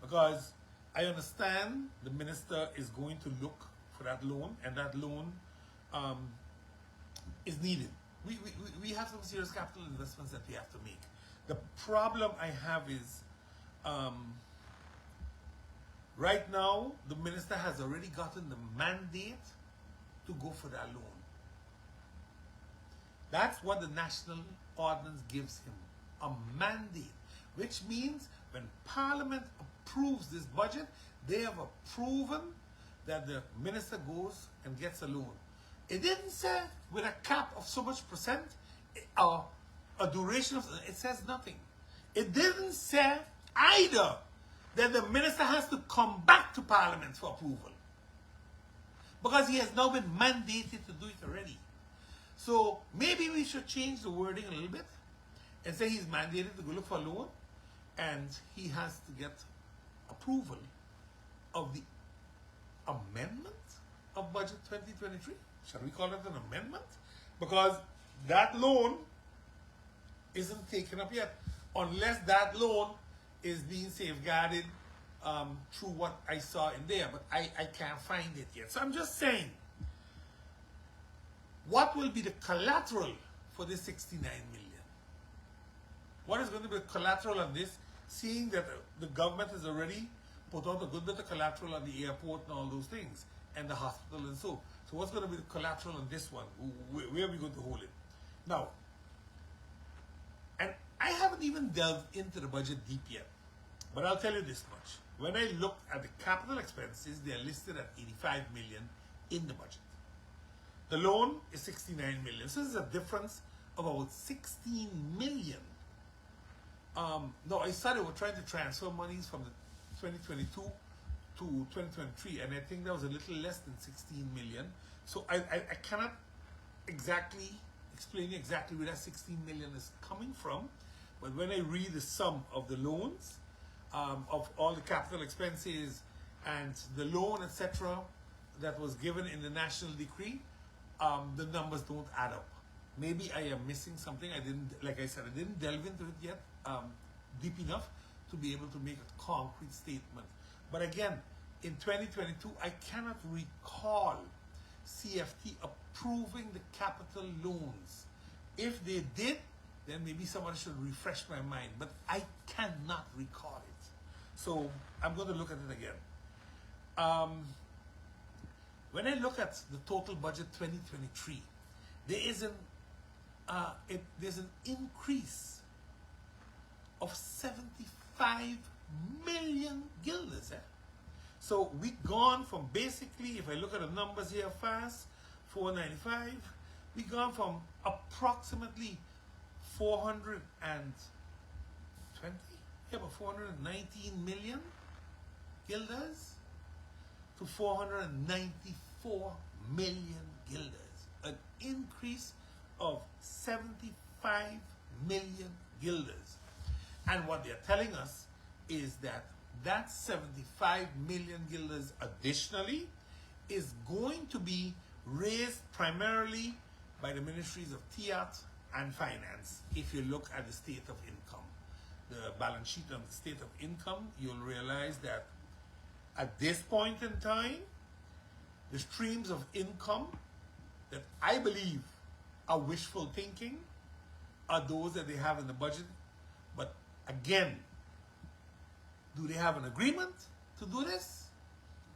Because I understand the minister is going to look for that loan, and that loan is needed. We have some serious capital investments that we have to make. The problem I have is right now the minister has already gotten the mandate to go for that loan. That's what the National Ordinance gives him, a mandate, which means when Parliament approves this budget, they have proven that the minister goes and gets a loan. It didn't say with a cap of so much percent or a duration of, it says nothing. It didn't say either that the minister has to come back to Parliament for approval, because he has now been mandated to do it already. So maybe we should change the wording a little bit and say he's mandated to go look for a loan, and he has to get approval of the amendment of Budget 2023. Shall we call it an amendment? Because that loan isn't taken up yet, unless that loan is being safeguarded through what I saw in there, but I can't find it yet. So I'm just saying, what will be the collateral for this 69 million? What is going to be the collateral on this, seeing that the government has already put out a good bit of collateral on the airport and all those things, and the hospital and so. So what's going to be the collateral on this one? Where are we going to hold it? Now, and I haven't even delved into the budget deep yet, but I'll tell you this much. When I looked at the capital expenses, they're listed at 85 million in the budget. The loan is 69 million. So this is a difference of about 16 million. No, I started with trying to transfer monies from the 2022 to 2023, and I think that was a little less than 16 million. So I cannot exactly explain exactly where that 16 million is coming from, but when I read the sum of the loans, of all the capital expenses and the loan, etc., that was given in the national decree, the numbers don't add up. Maybe I am missing something. I didn't, like I said, I didn't delve into it yet deep enough to be able to make a concrete statement. But again, in 2022, I cannot recall CFT approving the capital loans. If they did, then maybe somebody should refresh my mind, but I cannot recall it. So I'm going to look at it again. Um, when I look at the total budget 2023, there is there's an increase of 75 million guilders. So we've gone from basically, if I look at the numbers here fast, 495, we've gone from approximately 420, about 419 million guilders to 494 million guilders, an increase of 75 million guilders. And what they're telling us is that that 75 million guilders additionally is going to be raised primarily by the ministries of Fiat and Finance. If you look at the state of income, the balance sheet of the state of income, you'll realize that at this point in time, the streams of income that I believe are wishful thinking are those that they have in the budget. But again, do they have an agreement to do this?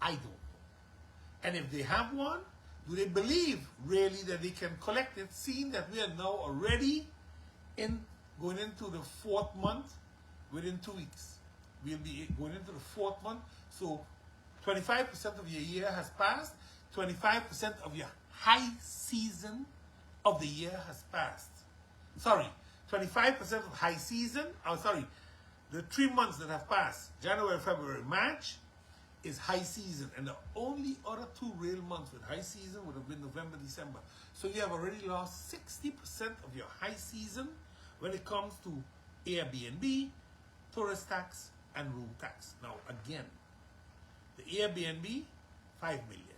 I don't know. And if they have one, do they believe really that they can collect it, seeing that we are now already going into the fourth month within 2 weeks? We'll be going into the fourth month. So 25% of your year has passed. 25% of your high season of the year has passed. Sorry, 25% of high season, the 3 months that have passed, January, February, March, is high season. And the only other 2 real months with high season would have been November, December. So you have already lost 60% of your high season when it comes to Airbnb, tourist tax, and room tax. Now again, the Airbnb, 5 million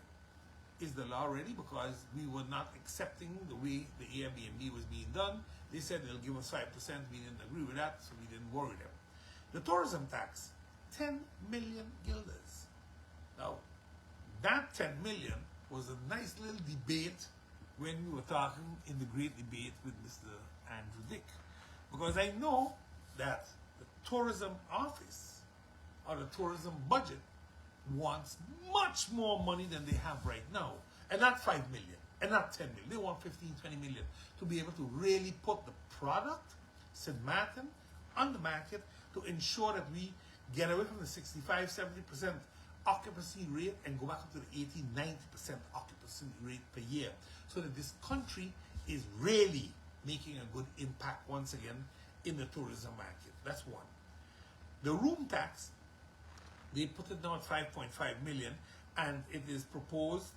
is the law already, because we were not accepting the way the Airbnb was being done. They said they'll give us 5%. We didn't agree with that, so we didn't worry them. The tourism tax, 10 million guilders. Now, that 10 million was a nice little debate when we were talking in the great debate with Mr. Andrew Dick. Because I know that the tourism office or the tourism budget wants much more money than they have right now. And not 5 million, and not 10 million. They want 15, 20 million to be able to really put the product, St. Maarten, on the market to ensure that we get away from the 65, 70% occupancy rate and go back up to the 80, 90% occupancy rate per year, so that this country is really making a good impact once again in the tourism market. That's one. The room tax, they put it now at 5.5 million, and it is proposed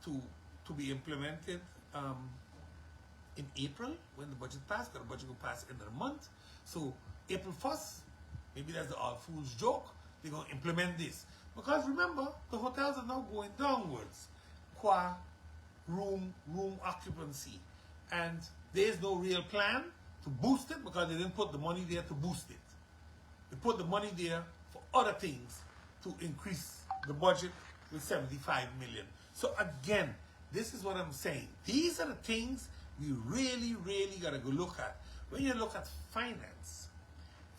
to be implemented in April when the budget passed, because the budget will pass in the month. So April 1st, maybe that's the all fool's joke, they're going to implement this. Because remember, the hotels are now going downwards, qua room occupancy. And there's no real plan to boost it, because they didn't put the money there to boost it. They put the money there for other things to increase the budget with 75 million. So again, this is what I'm saying. These are the things we really, really got to go look at. When you look at finance,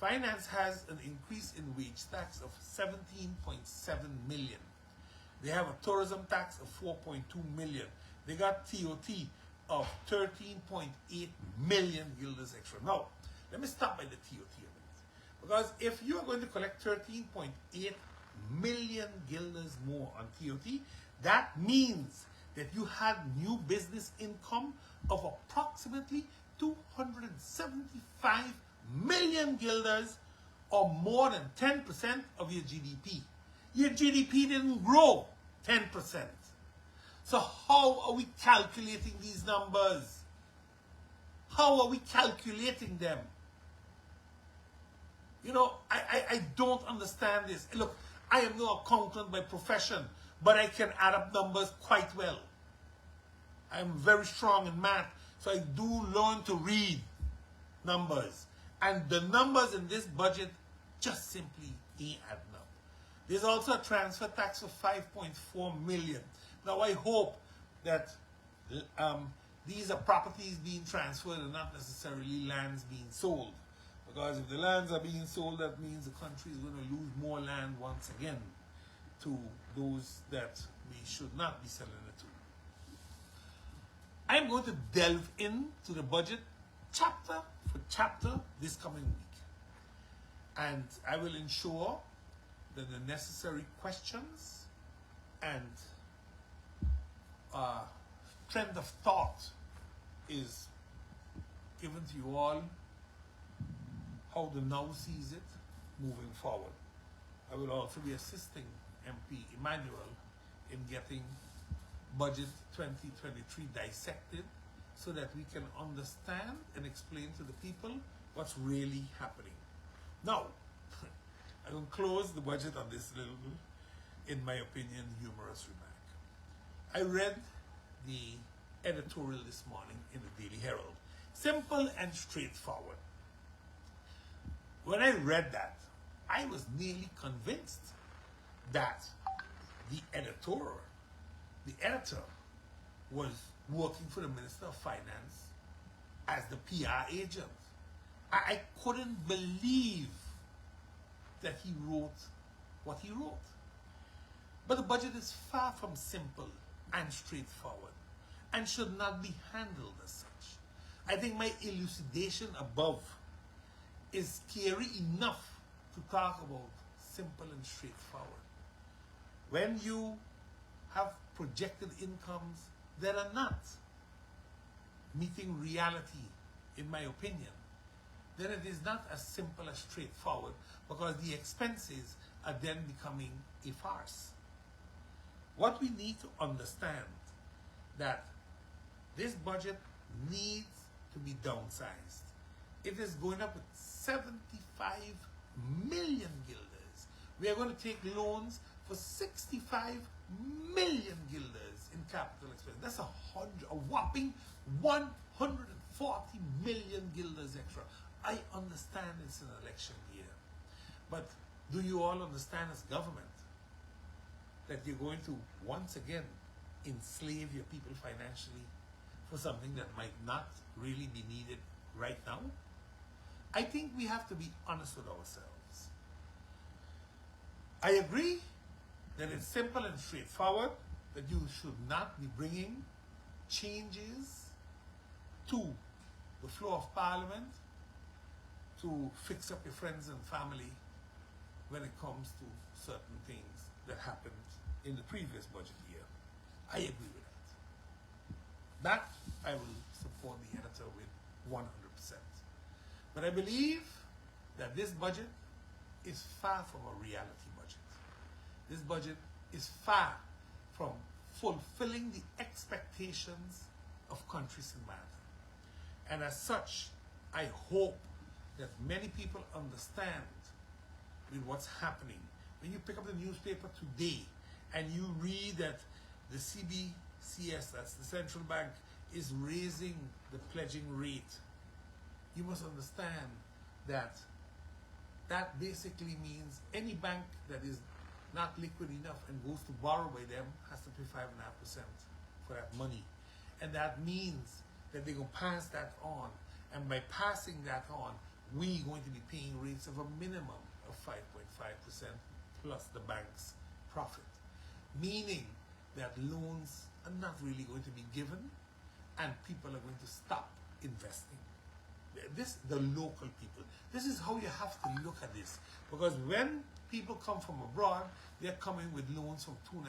finance has an increase in wage tax of 17.7 million. They have a tourism tax of 4.2 million. They got TOT of 13.8 million guilders extra. Now, let me stop by the TOT a minute. Because if you are going to collect 13.8 million guilders more on TOT, that means that you had new business income of approximately 275 million guilders, or more than 10% of your GDP. Your GDP didn't grow 10%. So how are we calculating these numbers? How are we calculating them? You know, I don't understand this. Look, I am no accountant by profession, but I can add up numbers quite well. I am very strong in math, so I do learn to read numbers. And the numbers in this budget just simply ain't adding up. There's also a transfer tax of 5.4 million. Now I hope that these are properties being transferred and not necessarily lands being sold. Because if the lands are being sold, that means the country is going to lose more land once again to those that we should not be selling it to. I'm going to delve into the budget chapter for chapter this coming week. And I will ensure that the necessary questions and trend of thought is given to you all, how the now sees it moving forward. I will also be assisting MP Emmanuel in getting budget 2023 dissected so that we can understand and explain to the people what's really happening. Now, I'm going to close the budget on this little, in my opinion, humorous remark. I read the editorial this morning in the Daily Herald. Simple and straightforward. When I read that, I was nearly convinced that the editor was working for the Minister of Finance as the PR agent. I couldn't believe that he wrote what he wrote. But the budget is far from simple and straightforward and should not be handled as such. I think my elucidation above is scary enough to talk about simple and straightforward. When you have projected incomes that are not meeting reality, in my opinion, then it is not as simple as straightforward, because the expenses are then becoming a farce. What we need to understand that this budget needs to be downsized. It is going up with 75 million guilders. We are going to take loans for 65 million guilders in capital expense. That's a whopping 140 million guilders extra. I understand it's an election year, but do you all understand as government that you're going to once again enslave your people financially for something that might not really be needed right now? I think we have to be honest with ourselves. I agree that it's simple and straightforward, that you should not be bringing changes to the floor of Parliament to fix up your friends and family when it comes to certain things that happened in the previous budget year. I agree with that. That I will support the editor with 100%. But I believe that this budget is far from a reality budget. This budget is far from fulfilling the expectations of country Sint Maarten. And as such, I hope that many people understand with what's happening. When you pick up the newspaper today and you read that the CBCS, that's the central bank, is raising the pledging rate, you must understand that that basically means any bank that is not liquid enough and goes to borrow by them has to pay 5.5% for that money. And that means that they're going to pass that on. And by passing that on, we're going to be paying rates of a minimum of 5.5% plus the bank's profit. Meaning that loans are not really going to be given and people are going to stop investing. The local people. This is how you have to look at this. Because when people come from abroad, they're coming with loans from 2.5%,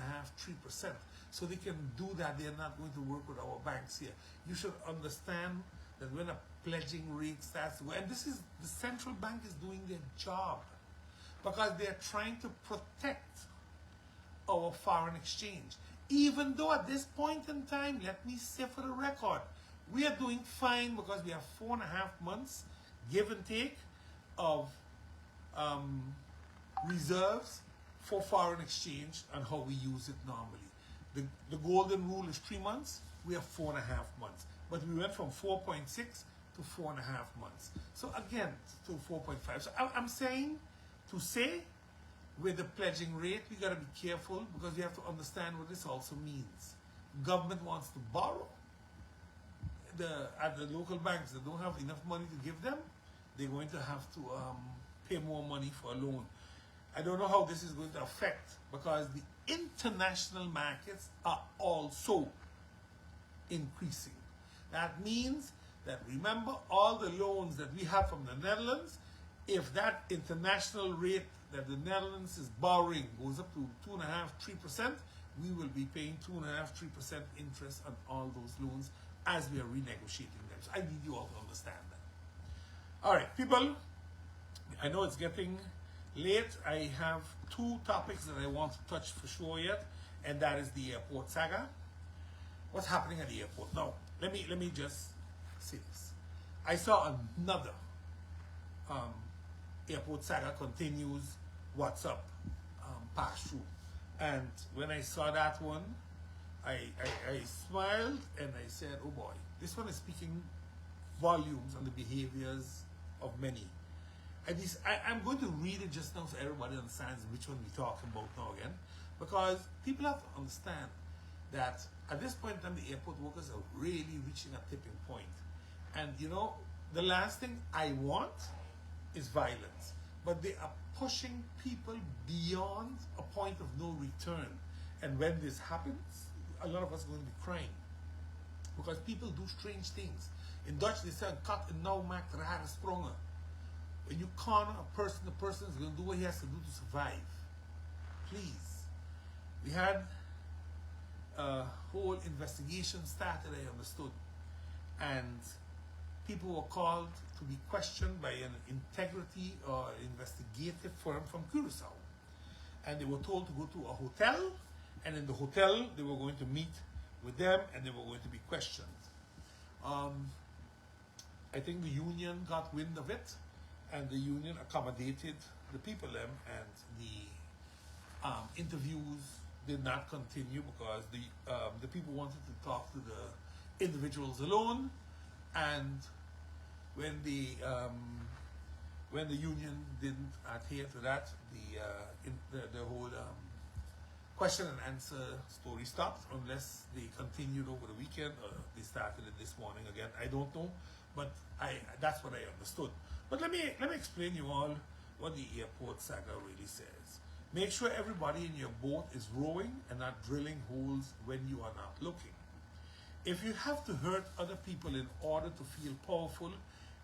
3%. So they can do that. They're not going to work with our banks here. You should understand that when a pledging rate starts to go, and this is, the central bank is doing their job because they're trying to protect our foreign exchange. Even though at this point in time, let me say for the record, we are doing fine because we have 4.5 months, give and take, of reserves for foreign exchange and how we use it normally. The golden rule is 3 months, we have 4.5 months. But we went from 4.6 to 4.5 months. So again, to 4.5. So I'm saying, to say, with the pledging rate, we got to be careful because we have to understand what this also means. Government wants to borrow. At the local banks, they don't have enough money to give them. they're going to have to pay more money for a loan. I don't know how this is going to affect, because the international markets are also increasing. That means that, remember, all the loans that we have from the Netherlands, if that international rate that the Netherlands is borrowing goes up to 2.5–3%, we will be paying 2.5–3% interest on all those loans as we are renegotiating them. So I need you all to understand that. All right, people, I know it's getting late. I have two topics that I want to touch for sure yet, and that is the airport saga. What's happening at the airport? Now, let me just say this. I saw another airport saga continues WhatsApp pass through. And when I saw that one, I smiled and I said, oh boy, this one is speaking volumes on the behaviors of many. And I'm going to read it just now so everybody understands which one we're talking about now again, because people have to understand that at this point in time, the airport workers are really reaching a tipping point. And you know, the last thing I want is violence, but they are pushing people beyond a point of no return. And when this happens, a lot of us are going to be crying, because people do strange things. In Dutch they say, kat en nauw maakt rare sprongen. When you corner a person, the person is going to do what he has to do to survive. Please. We had a whole investigation started, I understood, and people were called to be questioned by an integrity or investigative firm from Curacao. And they were told to go to a hotel, and in the hotel they were going to meet with them and they were going to be questioned. I think the union got wind of it, and the union accommodated the people them, and the interviews did not continue because the people wanted to talk to the individuals alone. And when the union didn't adhere to that, the whole question and answer story stopped, unless they continued over the weekend or they started it this morning again. I don't know, but that's what I understood. But let me explain you all what the airport saga really says. Make sure everybody in your boat is rowing and not drilling holes when you are not looking. If you have to hurt other people in order to feel powerful,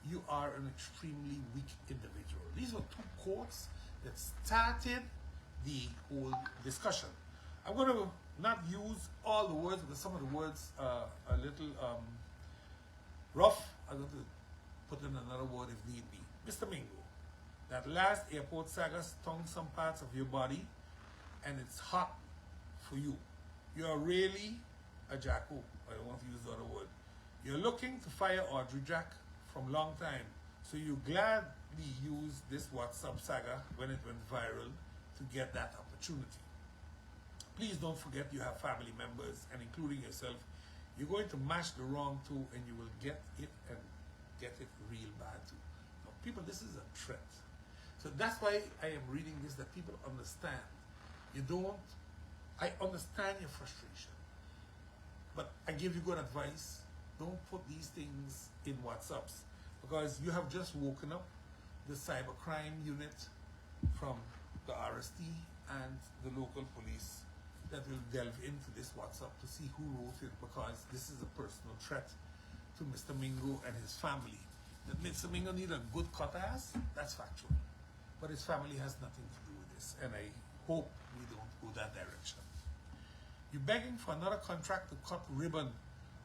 you are an extremely weak individual. These were two quotes that started the whole discussion. I'm going to not use all the words, because some of the words are a little rough. I'm going to put in another word if need be. Mr. Mingo, that last airport saga stung some parts of your body, and it's hot for you. You are really a jacko. I don't want to use the other word. You're looking to fire Audrey Jack from long time, so you gladly used this WhatsApp saga when it went viral to get that opportunity. Please don't forget you have family members, and including yourself. You're going to mash the wrong too, and you will get it, and get it real bad too. Now, people, this is a threat. So that's why I am reading this, that people understand. I understand your frustration, but I give you good advice. Don't put these things in WhatsApps, because you have just woken up the cybercrime unit from the RST and the local police that will delve into this WhatsApp to see who wrote it, because this is a personal threat to Mr. Mingo and his family. That Mr. Mingo need a good cut ass, that's factual. But his family has nothing to do with this, and I hope we don't go that direction. You're begging for another contract to cut ribbon.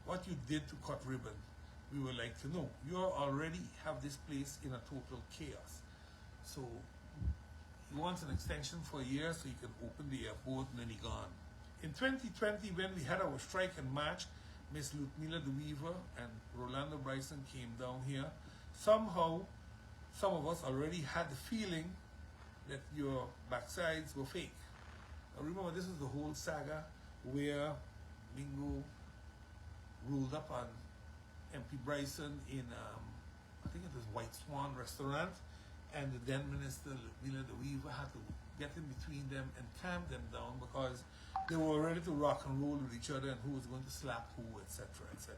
What you did to cut ribbon, we would like to know. You already have this place in a total chaos. So you want an extension for a year so you can open the airport, and then he gone. In 2020, when we had our strike in March, Miss Ludmila de Weaver and Rolando Bryson came down here. Somehow, some of us already had the feeling that your backsides were fake. Now remember, this is the whole saga where Mingo ruled up on MP Bryson in, I think it was White Swan restaurant, and the then Minister Ludmila de Weaver had to get in between them and calm them down, because they were ready to rock and roll with each other, and who was going to slap who, etc., etc.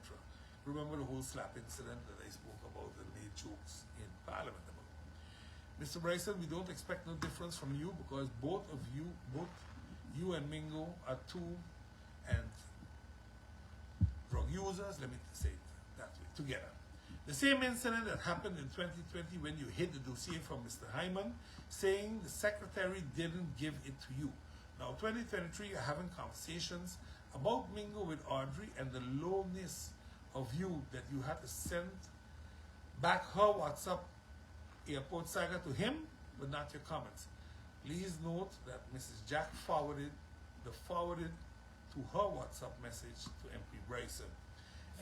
remember the whole slap incident that I spoke about and made jokes in Parliament about. Mr. Bryson, we don't expect no difference from you because both you and Mingo are two and drug users, let me say it that way, together. The same incident that happened in 2020 when you hid the dossier from Mr. Hyman, saying the secretary didn't give it to you. Now, 2023, you're having conversations about Mingo with Audrey and the lowness of you that you had to send back her WhatsApp airport saga to him, but not your comments. Please note that Mrs. Jack forwarded to her WhatsApp message to MP Bryson.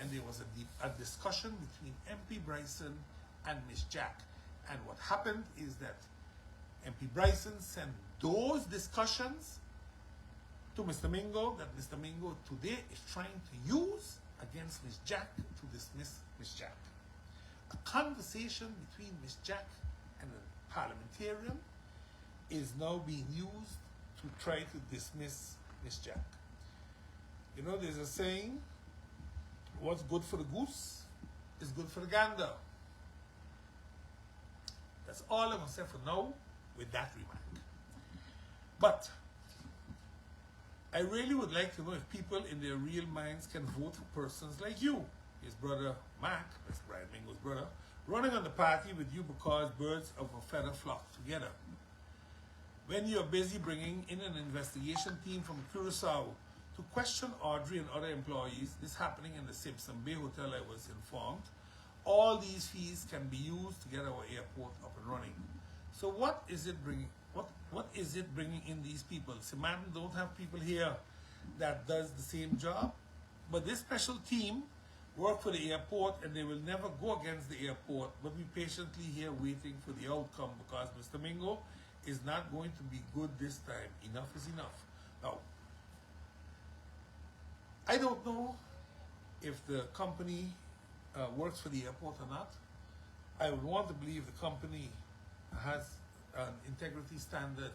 And there was a discussion between MP Bryson and Miss Jack. And what happened is that MP Bryson sent those discussions to Mr. Mingo that Mr. Mingo today is trying to use against Miss Jack to dismiss Miss Jack. A conversation between Miss Jack and a parliamentarian is now being used to try to dismiss Miss Jack. You know, there's a saying, what's good for the goose is good for the gander. That's all I'm going to say for now with that remark. But I really would like to know if people in their real minds can vote for persons like you, his brother Mark, that's Brian Mingo's brother, running on the party with you because birds of a feather flock together. When you're busy bringing in an investigation team from Curacao to question Audrey and other employees, this happening in the Simpson Bay Hotel, I was informed, all these fees can be used to get our airport up and running. So what is it bringing? What is it bringing in these people? Maarten don't have people here that does the same job, but this special team work for the airport and they will never go against the airport, but we patiently here waiting for the outcome because Mr. Mingo is not going to be good this time. Enough is enough. Now, I don't know if the company works for the airport or not. I would want to believe the company has an integrity standard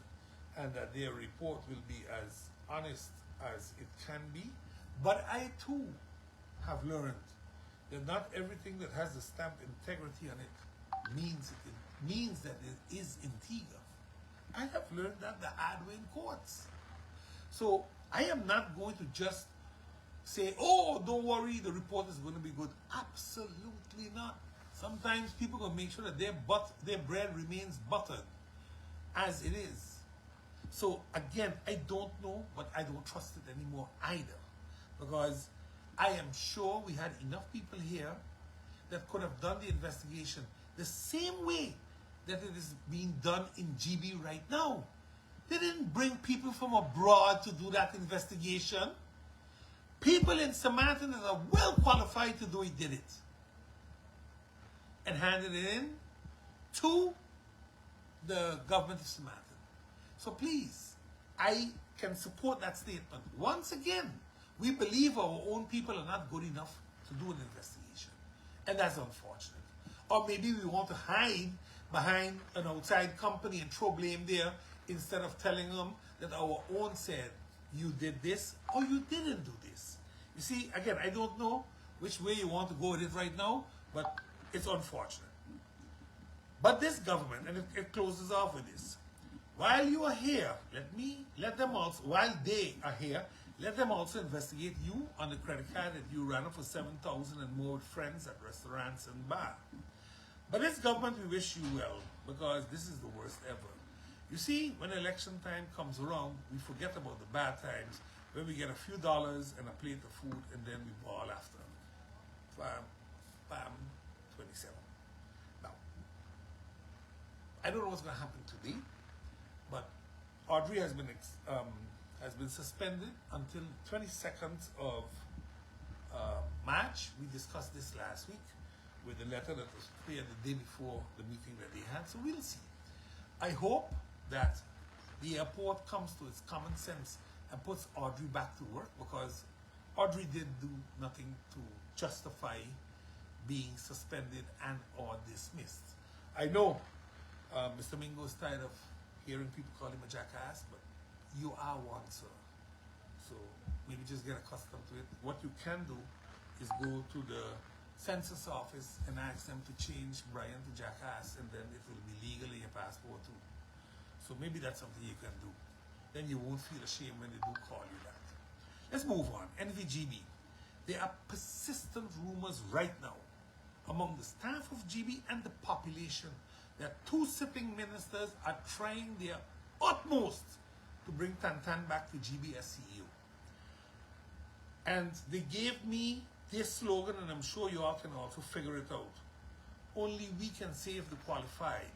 and that their report will be as honest as it can be. But I too have learned that not everything that has the stamp integrity on it means that it is integer. I have learned that the hard way in courts. So I am not going to just say, oh, don't worry, the report is going to be good. Absolutely not. Sometimes people will make sure that their bread remains buttered as it is. So again, I don't know, but I don't trust it anymore either. Because I am sure we had enough people here that could have done the investigation the same way that it is being done in GEBE right now. They didn't bring people from abroad to do that investigation. People in St. Maarten that are well qualified to do it did it. And handed it in to the government of St. Maarten. So please, I can support that statement. Once again, we believe our own people are not good enough to do an investigation. And that's unfortunate. Or maybe we want to hide behind an outside company and throw blame there instead of telling them that our own said, you did this or you didn't do this. You see, again, I don't know which way you want to go with it right now, but it's unfortunate. But this government, and it closes off with this, while you are here, let them also, while they are here, let them also investigate you on the credit card that you ran up for $7,000 and more with friends at restaurants and bars. But this government, we wish you well, because this is the worst ever. You see, when election time comes around, we forget about the bad times, where we get a few dollars and a plate of food, and then we ball after. Bam, bam, 27. Now, I don't know what's going to happen today, but Audrey has been suspended until 22nd of March. We discussed this last week with the letter that was prepared the day before the meeting that they had. So we'll see. I hope that the airport comes to its common sense and puts Audrey back to work, because Audrey did do nothing to justify being suspended and or dismissed. I know Mr. Mingo is tired of hearing people call him a jackass, but you are one, sir. So maybe just get accustomed to it. What you can do is go to the census office and ask them to change Brian to Jackass, and then it will be legal in your passport too. So maybe that's something you can do. Then you won't feel ashamed when they do call you that. Let's move on. NVGB. There are persistent rumors right now among the staff of GB and the population that two sitting ministers are trying their utmost to bring Tantan back to GB as CEO. And they gave me this slogan, and I'm sure you all can also figure it out. Only we can save the qualified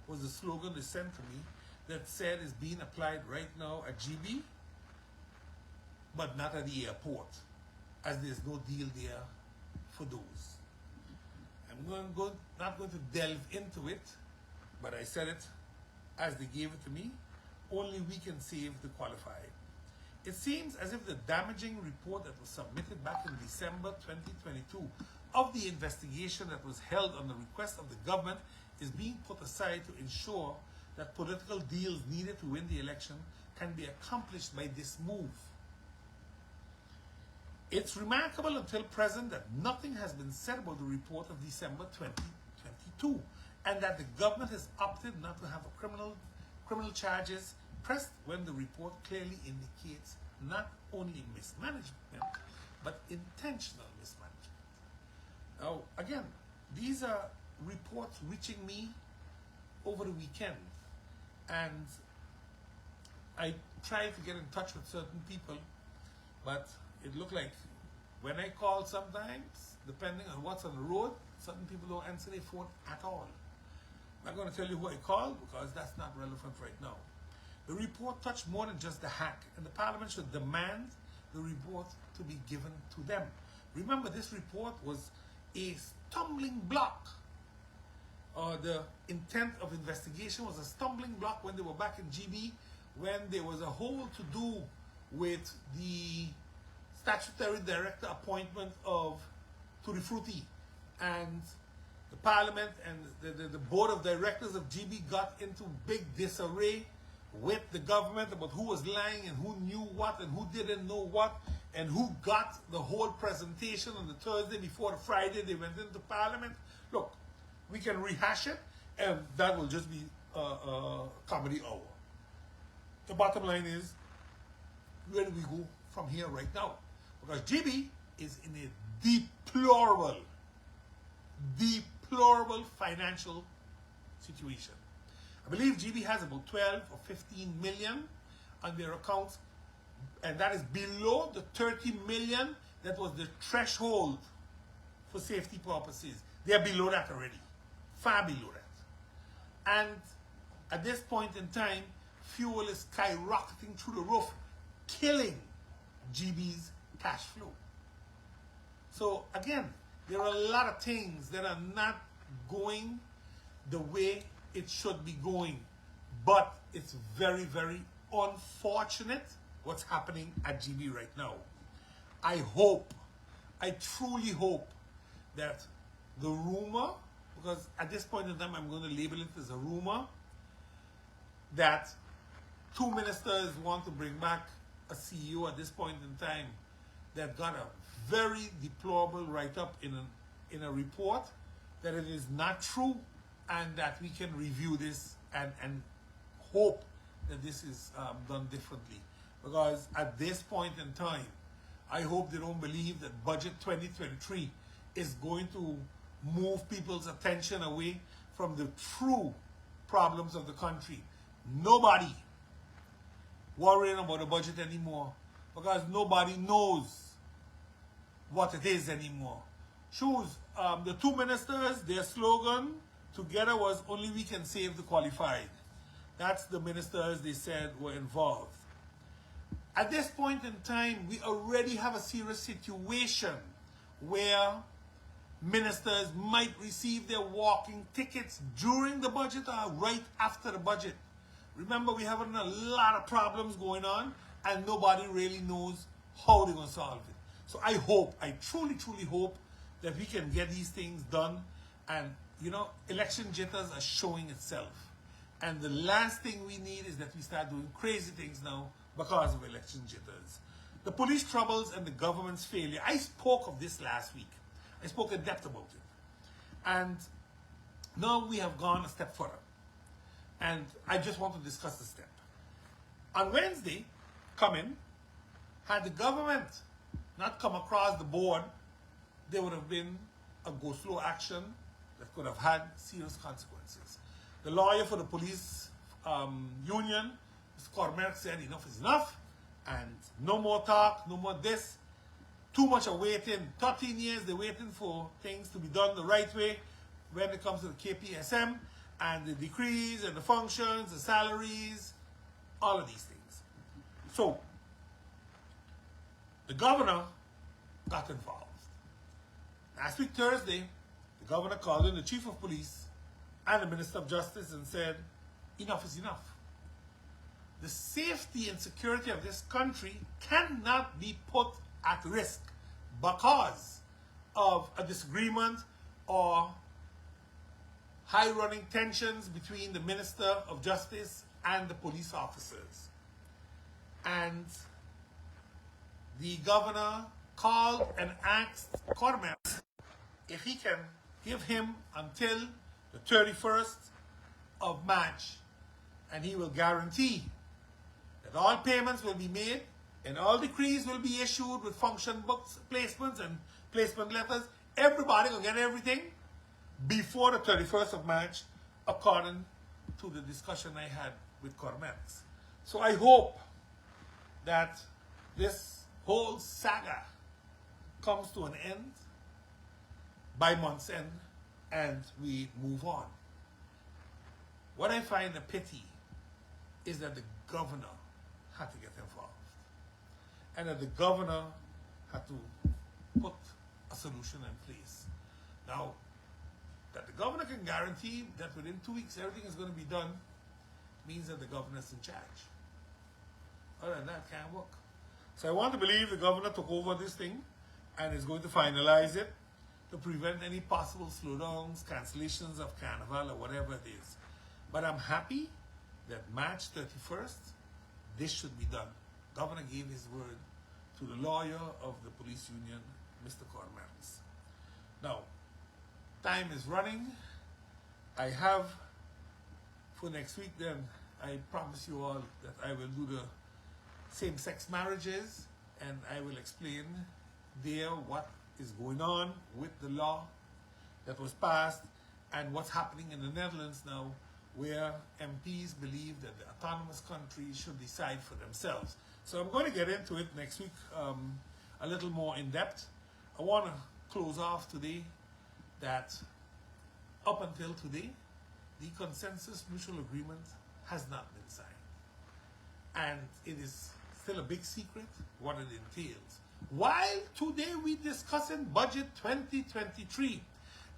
was the slogan they sent to me that said is being applied right now at GB, but not at the airport, as there's no deal there for those. I'm not going to delve into it, but I said it as they gave it to me. Only we can save the qualified. It seems as if the damaging report that was submitted back in December 2022 of the investigation that was held on the request of the government is being put aside to ensure that political deals needed to win the election can be accomplished by this move. It's remarkable until present that nothing has been said about the report of December 2022, and that the government has opted not to have a criminal charges pressed when the report clearly indicates not only mismanagement, but intentional mismanagement. Now, again, these are reports reaching me over the weekend, and I tried to get in touch with certain people, but it looked like when I call sometimes, depending on what's on the road, certain people don't answer their phone at all. I'm not going to tell you who I called because that's not relevant right now. The report touched more than just the hack, and the Parliament should demand the report to be given to them. Remember, this report was a stumbling block. The intent of investigation was a stumbling block when they were back in GB, when there was a whole to-do with the statutory director appointment of Tutti Frutti, and the Parliament and the board of directors of GB got into big disarray with the government about who was lying and who knew what and who didn't know what, and who got the whole presentation on the Thursday before the Friday they went into Parliament. Look, we can rehash it, and that will just be a comedy hour. The bottom line is, where do we go from here right now? Because GB is in a deplorable financial situation. I believe GB has about 12 or 15 million on their accounts, and that is below the 30 million that was the threshold for safety purposes. They are below that already, far below that. And at this point in time, fuel is skyrocketing through the roof, killing GB's cash flow. So again, there are a lot of things that are not going the way it should be going, but it's very, very unfortunate what's happening at GB right now. I truly hope that the rumor, because at this point in time I'm going to label it as a rumor, that two ministers want to bring back a CEO at this point in time that got a very deplorable write-up in a report, that it is not true, and that we can review this and hope that this is done differently. Because at this point in time, I hope they don't believe that Budget 2023 is going to move people's attention away from the true problems of the country. Nobody worrying about the budget anymore, because nobody knows what it is anymore. Choose the two ministers, their slogan together was "Only we can save the qualified." That's the ministers they said were involved. At this point in time, we already have a serious situation where ministers might receive their walking tickets during the budget or right after the budget. Remember, we have a lot of problems going on, and nobody really knows how they're going to solve it. So I truly, truly hope that we can get these things done. And, you know, election jitters are showing itself. And the last thing we need is that we start doing crazy things now because of election jitters. The police troubles and the government's failure. I spoke of this last week. I spoke in depth about it. And now we have gone a step further. And I just want to discuss the step. On Wednesday, had the government not come across the board, there would have been a go-slow action that could have had serious consequences. The lawyer for the police union, Mr. Cormac, said enough is enough, and no more talk, no more this. Too much of waiting. 13 years they're waiting for things to be done the right way when it comes to the KPSM and the decrees and the functions, the salaries, all of these things. So, the governor got involved. Last week, Thursday, the governor called in the chief of police and the minister of justice and said, enough is enough. The safety and security of this country cannot be put at risk because of a disagreement or high-running tensions between the Minister of Justice and the police officers. And the governor called and asked Cormac if he can give him until the 31st of March, and he will guarantee that all payments will be made and all decrees will be issued with function books, placements, and placement letters. Everybody will get everything before the 31st of March, according to the discussion I had with Cormac. So I hope that this whole saga comes to an end by month's end and we move on. What I find a pity is that the governor had to get involved and that the governor had to put a solution in place. Now, that the governor can guarantee that within 2 weeks everything is going to be done means that the governor is in charge. Other than that, can't work. So I want to believe the governor took over this thing and is going to finalize it to prevent any possible slowdowns, cancellations of Carnival or whatever it is. But I'm happy that March 31st, this should be done. Governor gave his word to the lawyer of the police union, Mr. Cormac. Now, time is running. I have, for next week then, I promise you all that I will do the same-sex marriages and I will explain there what is going on with the law that was passed and what's happening in the Netherlands now, where MPs believe that the autonomous countries should decide for themselves. So I'm going to get into it next week a little more in depth. I want to close off today that up until today, the consensus mutual agreement has not been signed. And it is still a big secret what it entails. While today we discussing budget 2023,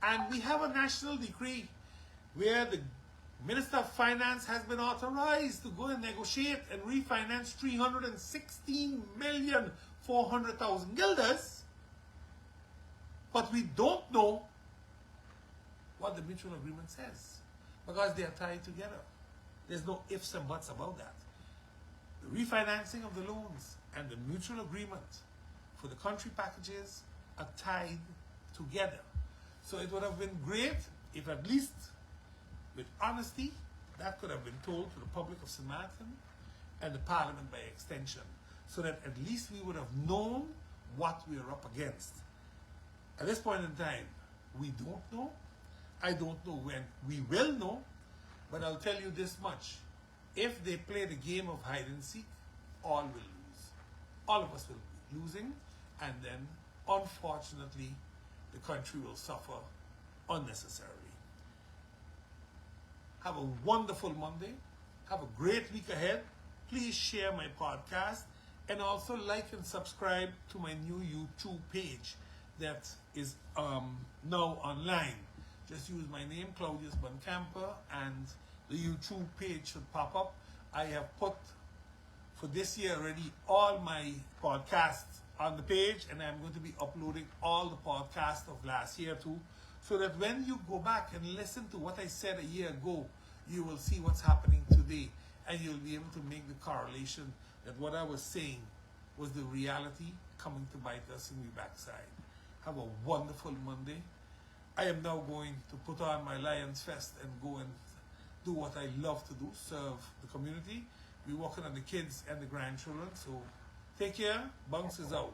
and we have a national decree where the Minister of Finance has been authorized to go and negotiate and refinance 316,400,000 guilders, but we don't know what the mutual agreement says because they are tied together. There's no ifs and buts about that. The refinancing of the loans and the mutual agreement for the country packages are tied together. So it would have been great if at least with honesty that could have been told to the public of St. Maarten and the Parliament by extension, so that at least we would have known what we are up against. At this point in time, we don't know. I don't know when we will know, but I'll tell you this much. If they play the game of hide and seek, all will lose. All of us will be losing, and then, unfortunately, the country will suffer unnecessarily. Have a wonderful Monday. Have a great week ahead. Please share my podcast and also like and subscribe to my new YouTube page that is now online. Just use my name, Claudius Boncamper, and the YouTube page should pop up. I have put for this year already all my podcasts on the page, and I'm going to be uploading all the podcasts of last year too, so that when you go back and listen to what I said a year ago, you will see what's happening today, and you'll be able to make the correlation that what I was saying was the reality coming to bite us in the backside. Have a wonderful Monday. I am now going to put on my Lions Fest and go and do what I love to do, serve the community. We're working on the kids and the grandchildren. So take care. Bounce is out.